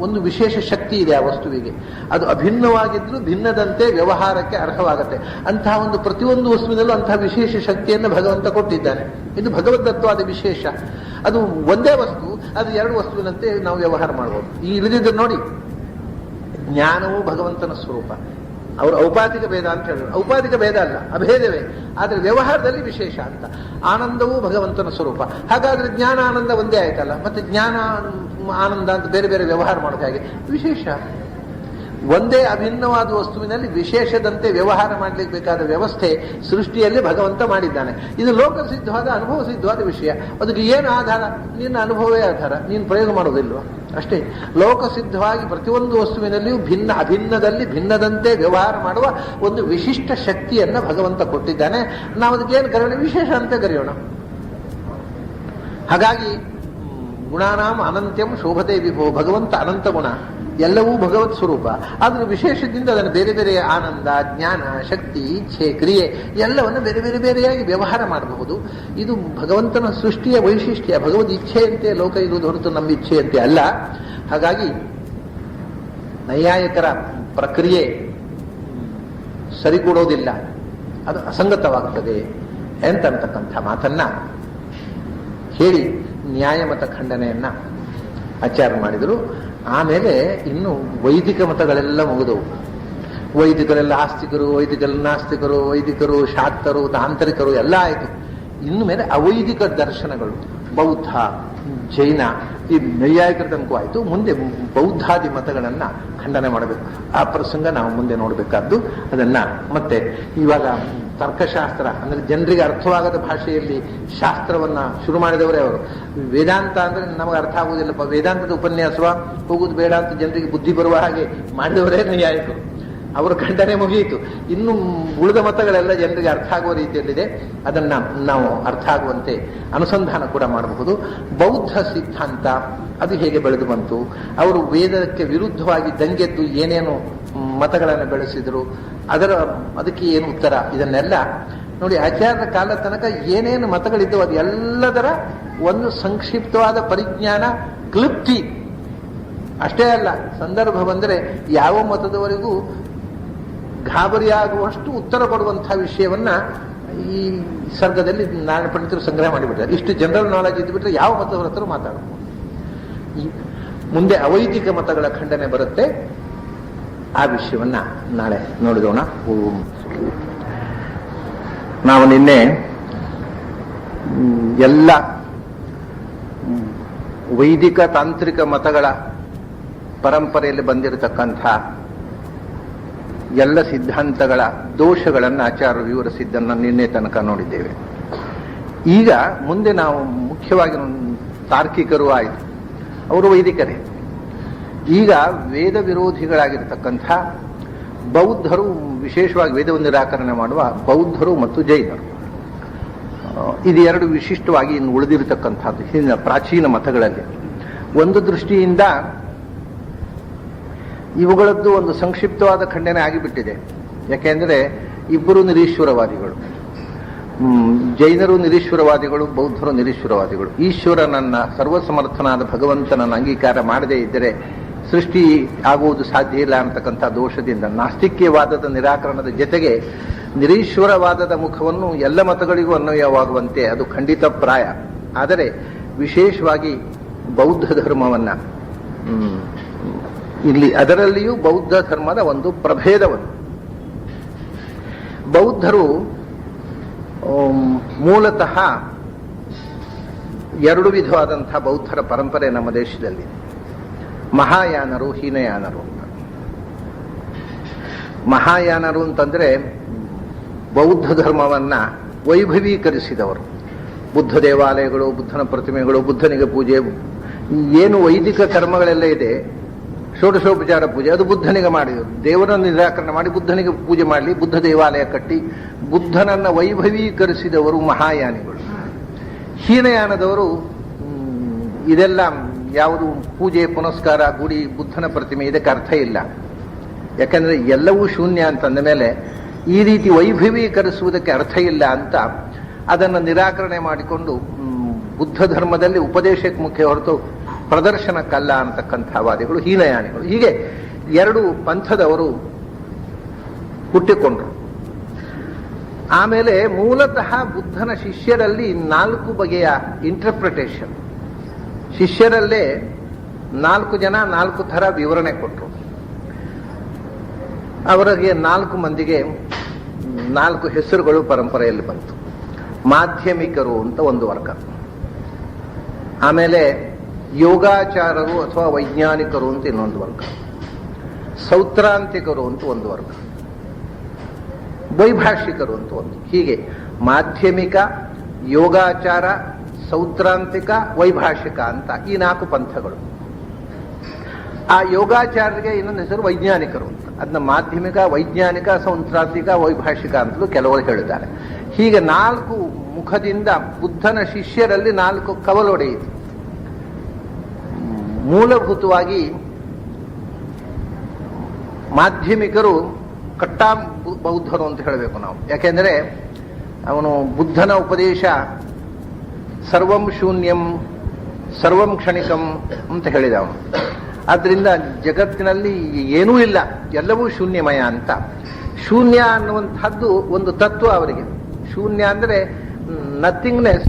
ಒಂದು ವಿಶೇಷ ಶಕ್ತಿ ಇದೆ ಆ ವಸ್ತುವಿಗೆ. ಅದು ಅಭಿನ್ನವಾಗಿದ್ರೂ ಭಿನ್ನದಂತೆ ವ್ಯವಹಾರಕ್ಕೆ ಅರ್ಹವಾಗುತ್ತೆ. ಅಂತಹ ಒಂದು ಪ್ರತಿಯೊಂದು ವಸ್ತುವಿನಲ್ಲೂ ಅಂತಹ ವಿಶೇಷ ಶಕ್ತಿಯನ್ನು ಭಗವಂತ ಕೊಟ್ಟಿದ್ದಾನೆ. ಇದು ಭಗವದ್ದತ್ವವಾದ ವಿಶೇಷ. ಅದು ಒಂದೇ ವಸ್ತು, ಅದು ಎರಡು ವಸ್ತುವಿನಂತೆ ನಾವು ವ್ಯವಹಾರ ಮಾಡಬಹುದು. ಈ ಇಳಿದಿದ್ದು ನೋಡಿ, ಜ್ಞಾನವು ಭಗವಂತನ ಸ್ವರೂಪ. ಅವರು ಔಪಾಧಿಕ ಭೇದ ಅಂತ ಹೇಳಿದ್ರು, ಔಪಾಧಿಕ ಭೇದ ಅಲ್ಲ, ಅಭೇದವೇ, ಆದರೆ ವ್ಯವಹಾರದಲ್ಲಿ ವಿಶೇಷ ಅಂತ. ಆನಂದವೂ ಭಗವಂತನ ಸ್ವರೂಪ. ಹಾಗಾದ್ರೆ ಜ್ಞಾನ ಆನಂದ ಒಂದೇ ಆಯ್ತಲ್ಲ, ಮತ್ತೆ ಜ್ಞಾನ ಆನಂದ ಅಂತ ಬೇರೆ ಬೇರೆ ವ್ಯವಹಾರ ಮಾಡೋದು ಹಾಗೆ ವಿಶೇಷ. ಒಂದೇ ಅಭಿನ್ನವಾದ ವಸ್ತುವಿನಲ್ಲಿ ವಿಶೇಷದಂತೆ ವ್ಯವಹಾರ ಮಾಡಲಿಕ್ಕೆ ಬೇಕಾದ ವ್ಯವಸ್ಥೆ ಸೃಷ್ಟಿಯಲ್ಲಿ ಭಗವಂತ ಮಾಡಿದ್ದಾನೆ. ಇದು ಲೋಕಸಿದ್ಧವಾದ ಅನುಭವ ಸಿದ್ಧವಾದ ವಿಷಯ. ಅದಕ್ಕೆ ಏನು ಆಧಾರ? ನಿನ್ನ ಅನುಭವವೇ ಆಧಾರ, ನೀನು ಪ್ರಯೋಗ ಮಾಡೋದಿಲ್ವ ಅಷ್ಟೇ. ಲೋಕಸಿದ್ಧವಾಗಿ ಪ್ರತಿಯೊಂದು ವಸ್ತುವಿನಲ್ಲಿಯೂ ಅಭಿನ್ನದಲ್ಲಿ ಭಿನ್ನದಂತೆ ವ್ಯವಹಾರ ಮಾಡುವ ಒಂದು ವಿಶಿಷ್ಟ ಶಕ್ತಿಯನ್ನ ಭಗವಂತ ಕೊಟ್ಟಿದ್ದಾನೆ. ನಾವು ಅದಕ್ಕೆ ಏನು ಕರೆಯೋಣ? ವಿಶೇಷ ಅಂತ ಕರೆಯೋಣ. ಹಾಗಾಗಿ ಗುಣಾನಾಂ ಅನಂತ್ಯಂ ಶೋಭತೆ ವಿಭೋ, ಭಗವಂತ ಅನಂತ ಗುಣ, ಎಲ್ಲವೂ ಭಗವತ್ ಸ್ವರೂಪ. ಆದ್ರೆ ವಿಶೇಷದಿಂದ ಅದನ್ನು ಬೇರೆ ಬೇರೆ ಆನಂದ, ಜ್ಞಾನ, ಶಕ್ತಿ, ಇಚ್ಛೆ, ಕ್ರಿಯೆ ಎಲ್ಲವನ್ನು ಬೇರೆ ಬೇರೆ ಬೇರೆಯಾಗಿ ವ್ಯವಹಾರ ಮಾಡಬಹುದು. ಇದು ಭಗವಂತನ ಸೃಷ್ಟಿಯ ವೈಶಿಷ್ಟ್ಯ. ಭಗವದ್ ಇಚ್ಛೆಯಂತೆ ಲೋಕ ಇರುವುದು ಹೊರತು ನಮ್ಮ ಇಚ್ಛೆಯಂತೆ ಅಲ್ಲ. ಹಾಗಾಗಿ ನೈಯಾಯಿಕರ ಪ್ರಕ್ರಿಯೆ ಸರಿಗೂಡೋದಿಲ್ಲ, ಅದು ಅಸಂಗತವಾಗ್ತದೆ ಅಂತಕ್ಕಂಥ ಮಾತನ್ನ ಹೇಳಿ ನ್ಯಾಯಮತ ಖಂಡನೆಯನ್ನ ಆಚಾರ ಮಾಡಿದರು. ಆಮೇಲೆ ಇನ್ನು ವೈದಿಕ ಮತಗಳೆಲ್ಲ ಮುಗಿದವು. ವೈದಿಕರೆಲ್ಲ ಆಸ್ತಿಕರು, ವೈದಿಕರೆಲ್ಲ ನಾಸ್ತಿಕರು, ವೈದಿಕರು, ಶಾಕ್ತರು, ತಾಂತ್ರಿಕರು ಎಲ್ಲ ಆಯಿತು. ಇನ್ನು ಮೇಲೆ ಅವೈದಿಕ ದರ್ಶನಗಳು, ಬೌದ್ಧ, ಜೈನ, ಈ ನೈಯಾಯಿಕರ ತನಕ ಆಯಿತು. ಮುಂದೆ ಬೌದ್ಧಾದಿ ಮತಗಳನ್ನ ಖಂಡನೆ ಮಾಡಬೇಕು. ಆ ಪ್ರಸಂಗ ನಾವು ಮುಂದೆ ನೋಡಬೇಕಾದ್ದು. ಅದನ್ನ ಮತ್ತೆ ಇವಾಗ ತರ್ಕಶಾಸ್ತ್ರ ಅಂದ್ರೆ ಜನರಿಗೆ ಅರ್ಥವಾಗದ ಭಾಷೆಯಲ್ಲಿ ಶಾಸ್ತ್ರವನ್ನ ಶುರು ಮಾಡಿದವರೇ ಅವರು. ವೇದಾಂತ ಅಂದ್ರೆ ನಮಗೆ ಅರ್ಥ ಆಗುವುದಿಲ್ಲಪ್ಪ, ವೇದಾಂತದ ಉಪನ್ಯಾಸವ ಹೋಗುದು ಬೇಡ ಅಂತ ಜನರಿಗೆ ಬುದ್ಧಿ ಬರುವ ಹಾಗೆ ಮಾಡಿದವರೇ ನೈಯಾಯಿಕರು. ಅವರ ಖಂಡನೆ ಮುಗಿಯಿತು. ಇನ್ನು ಉಳಿದ ಮತಗಳೆಲ್ಲ ಜನರಿಗೆ ಅರ್ಥ ಆಗುವ ರೀತಿಯಲ್ಲಿದೆ. ಅದನ್ನ ನಾವು ಅರ್ಥ ಆಗುವಂತೆ ಅನುಸಂಧಾನ ಕೂಡ ಮಾಡಬಹುದು. ಬೌದ್ಧ ಸಿದ್ಧಾಂತ ಅದು ಹೇಗೆ ಬೆಳೆದು ಬಂತು, ಅವರು ವೇದಕ್ಕೆ ವಿರುದ್ಧವಾಗಿ ದಂಗೆದ್ದು ಏನೇನು ಮತಗಳನ್ನು ಬೆಳೆಸಿದ್ರು, ಅದಕ್ಕೆ ಏನು ಉತ್ತರ, ಇದನ್ನೆಲ್ಲ ನೋಡಿ. ಆಚಾರ್ಯರ ಕಾಲ ತನಕ ಏನೇನು ಮತಗಳಿದ್ದವು ಅದು ಎಲ್ಲದರ ಒಂದು ಸಂಕ್ಷಿಪ್ತವಾದ ಪರಿಜ್ಞಾನ, ಕ್ಲುಪ್ತಿ ಅಷ್ಟೇ ಅಲ್ಲ. ಸಂದರ್ಭ ಬಂದರೆ ಯಾವ ಮತದವರೆಗೂ ಗಾಬರಿಯಾಗುವಷ್ಟು ಉತ್ತರ ಕೊಡುವಂತಹ ವಿಷಯವನ್ನ ಈ ಸರ್ಗದಲ್ಲಿ ನಾರಾಯಣ ಪಂಡಿತರು ಸಂಗ್ರಹ ಮಾಡಿಬಿಟ್ಟಾರೆ. ಇಷ್ಟು ಜನರಲ್ ನಾಲೆಜ್ ಇದ್ದುಬಿಟ್ರೆ ಯಾವ ಮತದವರ ಹತ್ರ ಮಾತಾಡಬಹುದು. ಮುಂದೆ ಅವೈದಿಕ ಮತಗಳ ಖಂಡನೆ ಬರುತ್ತೆ. ಆ ವಿಷಯವನ್ನ ನಾಳೆ ನೋಡಿದೋಣ. ನಾವು ನಿನ್ನೆ ಎಲ್ಲ ವೈದಿಕ ತಾಂತ್ರಿಕ ಮತಗಳ ಪರಂಪರೆಯಲ್ಲಿ ಬಂದಿರತಕ್ಕಂಥ ಎಲ್ಲ ಸಿದ್ಧಾಂತಗಳ ದೋಷಗಳನ್ನು ಆಚಾರ್ಯರು ವಿವರಿಸಿದ್ದನ್ನು ನಿನ್ನೆ ತನಕ ನೋಡಿದ್ದೇವೆ. ಈಗ ಮುಂದೆ ನಾವು ಮುಖ್ಯವಾಗಿ ತಾರ್ಕಿಕರು ಆಯಿತು, ಅವರು ವೈದಿಕರೇ. ಈಗ ವೇದ ವಿರೋಧಿಗಳಾಗಿರ್ತಕ್ಕಂಥ ಬೌದ್ಧರು, ವಿಶೇಷವಾಗಿ ವೇದವನ್ನು ನಿರಾಕರಣೆ ಮಾಡುವ ಬೌದ್ಧರು ಮತ್ತು ಜೈನರು, ಇದು ಎರಡು ವಿಶಿಷ್ಟವಾಗಿ ಇನ್ನು ಉಳಿದಿರತಕ್ಕಂಥದ್ದು ಹಿಂದಿನ ಪ್ರಾಚೀನ ಮತಗಳಲ್ಲಿ. ಒಂದು ದೃಷ್ಟಿಯಿಂದ ಇವುಗಳದ್ದು ಒಂದು ಸಂಕ್ಷಿಪ್ತವಾದ ಖಂಡನೆ ಆಗಿಬಿಟ್ಟಿದೆ. ಯಾಕೆಂದರೆ ಇಬ್ಬರು ನಿರೀಶ್ವರವಾದಿಗಳು, ಜೈನರು ನಿರೀಶ್ವರವಾದಿಗಳು, ಬೌದ್ಧರು ನಿರೀಶ್ವರವಾದಿಗಳು. ಈಶ್ವರನನ್ನ, ಸರ್ವಸಮರ್ಥನಾದ ಭಗವಂತನನ್ನು ಅಂಗೀಕಾರ ಮಾಡದೇ ಇದ್ದರೆ ಸೃಷ್ಟಿ ಆಗುವುದು ಸಾಧ್ಯ ಇಲ್ಲ ಅಂತಕ್ಕಂಥ ದೋಷದಿಂದ ನಾಸ್ತಿಕ್ಯವಾದದ ನಿರಾಕರಣದ ಜೊತೆಗೆ ನಿರೀಶ್ವರವಾದದ ಮುಖವನ್ನು ಎಲ್ಲ ಮತಗಳಿಗೂ ಅನ್ವಯವಾಗುವಂತೆ ಅದು ಖಂಡಿತ ಪ್ರಾಯ. ಆದರೆ ವಿಶೇಷವಾಗಿ ಬೌದ್ಧ ಧರ್ಮವನ್ನ ಇಲ್ಲಿ, ಅದರಲ್ಲಿಯೂ ಬೌದ್ಧ ಧರ್ಮದ ಒಂದು ಪ್ರಭೇದವನ್ನು, ಬೌದ್ಧರು ಮೂಲತಃ ಎರಡು ವಿಧವಾದಂತಹ ಬೌದ್ಧರ ಪರಂಪರೆ ನಮ್ಮ ದೇಶದಲ್ಲಿ, ಮಹಾಯಾನರು, ಹೀನಯಾನರು ಅಂತ. ಮಹಾಯಾನರು ಅಂತಂದ್ರೆ ಬೌದ್ಧ ಧರ್ಮವನ್ನ ವೈಭವೀಕರಿಸಿದವರು. ಬುದ್ಧ ದೇವಾಲಯಗಳು, ಬುದ್ಧನ ಪ್ರತಿಮೆಗಳು, ಬುದ್ಧನಿಗೆ ಪೂಜೆ, ಏನು ವೈದಿಕ ಕರ್ಮಗಳೆಲ್ಲ ಇದೆ, ಷೋಡಶೋಪಚಾರ ಪೂಜೆ, ಅದು ಬುದ್ಧನಿಗೆ ಮಾಡಿದರು. ದೇವರನ್ನು ನಿರಾಕರಣೆ ಮಾಡಿ ಬುದ್ಧನಿಗೆ ಪೂಜೆ ಮಾಡಲಿ, ಬುದ್ಧ ದೇವಾಲಯ ಕಟ್ಟಿ ಬುದ್ಧನನ್ನ ವೈಭವೀಕರಿಸಿದವರು ಮಹಾಯಾನಿಗಳು. ಹೀನಯಾನದವರು ಇದೆಲ್ಲ ಯಾವುದು ಪೂಜೆ ಪುನಸ್ಕಾರ, ಗುಡಿ, ಬುದ್ಧನ ಪ್ರತಿಮೆ, ಇದಕ್ಕೆ ಅರ್ಥ ಇಲ್ಲ. ಯಾಕಂದ್ರೆ ಎಲ್ಲವೂ ಶೂನ್ಯ ಅಂತಂದ ಮೇಲೆ ಈ ರೀತಿ ವೈಭವೀಕರಿಸುವುದಕ್ಕೆ ಅರ್ಥ ಇಲ್ಲ ಅಂತ ಅದನ್ನು ನಿರಾಕರಣೆ ಮಾಡಿಕೊಂಡು ಬುದ್ಧ ಧರ್ಮದಲ್ಲಿ ಉಪದೇಶಕ್ಕೆ ಮುಖ್ಯ ಹೊರತು ಪ್ರದರ್ಶನಕ್ಕಲ್ಲ ಅಂತಕ್ಕಂಥ ವಾದಿಗಳು ಹೀನಯಾನಿಗಳು. ಹೀಗೆ ಎರಡು ಪಂಥದವರು ಹುಟ್ಟಿಕೊಂಡ್ರು. ಆಮೇಲೆ ಮೂಲತಃ ಬುದ್ಧನ ಶಿಷ್ಯರಲ್ಲಿ 4 ಬಗೆಯ ಇಂಟರ್ಪ್ರಿಟೇಷನ್, ಶಿಷ್ಯರಲ್ಲೇ 4 ಜನ 4 ಥರ ವಿವರಣೆ ಕೊಟ್ಟರು. ಅವರಿಗೆ 4 ಮಂದಿಗೆ 4 ಹೆಸರುಗಳು ಪರಂಪರೆಯಲ್ಲಿ ಬಂತು. ಮಾಧ್ಯಮಿಕರು ಅಂತ ಒಂದು ವರ್ಗ, ಆಮೇಲೆ ಯೋಗಾಚಾರರು ಅಥವಾ ವೈಜ್ಞಾನಿಕರು ಅಂತ ಇನ್ನೊಂದು ವರ್ಗ, ಸೌತ್ರಾಂತಿಕರು ಅಂತ ಒಂದು ವರ್ಗ, ವೈಭಾಷಿಕರು ಅಂತ ಒಂದು. ಹೀಗೆ ಮಾಧ್ಯಮಿಕ, ಯೋಗಾಚಾರ, ಸೌತ್ರಾಂತಿಕ, ವೈಭಾಷಿಕ ಅಂತ ಈ 4 ಪಂಥಗಳು. ಆ ಯೋಗಾಚಾರ್ಯರಿಗೆ ಇನ್ನೊಂದು ಹೆಸರು ವೈಜ್ಞಾನಿಕರು ಅಂತ. ಅದನ್ನ ಮಾಧ್ಯಮಿಕ, ವೈಜ್ಞಾನಿಕ, ಸೌತ್ರಾಂತಿಕ, ವೈಭಾಷಿಕ ಅಂತಲೂ ಕೆಲವರು ಹೇಳಿದ್ದಾರೆ. ಹೀಗೆ 4 ಮುಖದಿಂದ ಬುದ್ಧನ ಶಿಷ್ಯರಲ್ಲಿ 4 ಕವಲೊಡೆಯಿತು. ಮೂಲಭೂತವಾಗಿ ಮಾಧ್ಯಮಿಕರು ಕಟ್ಟಾ ಬೌದ್ಧರು ಅಂತ ಹೇಳಬೇಕು ನಾವು. ಯಾಕೆಂದರೆ ಅವನು ಬುದ್ಧನ ಉಪದೇಶ ಸರ್ವಂ ಶೂನ್ಯಂ ಸರ್ವಂ ಕ್ಷಣಿಕಂ ಅಂತ ಹೇಳಿದ ಅವನು. ಆದ್ರಿಂದ ಜಗತ್ತಿನಲ್ಲಿ ಏನೂ ಇಲ್ಲ, ಎಲ್ಲವೂ ಶೂನ್ಯಮಯ ಅಂತ. ಶೂನ್ಯ ಅನ್ನುವಂಥದ್ದು ಒಂದು ತತ್ವ ಅವರಿಗೆ. ಶೂನ್ಯ ಅಂದ್ರೆ ನಥಿಂಗ್ನೆಸ್.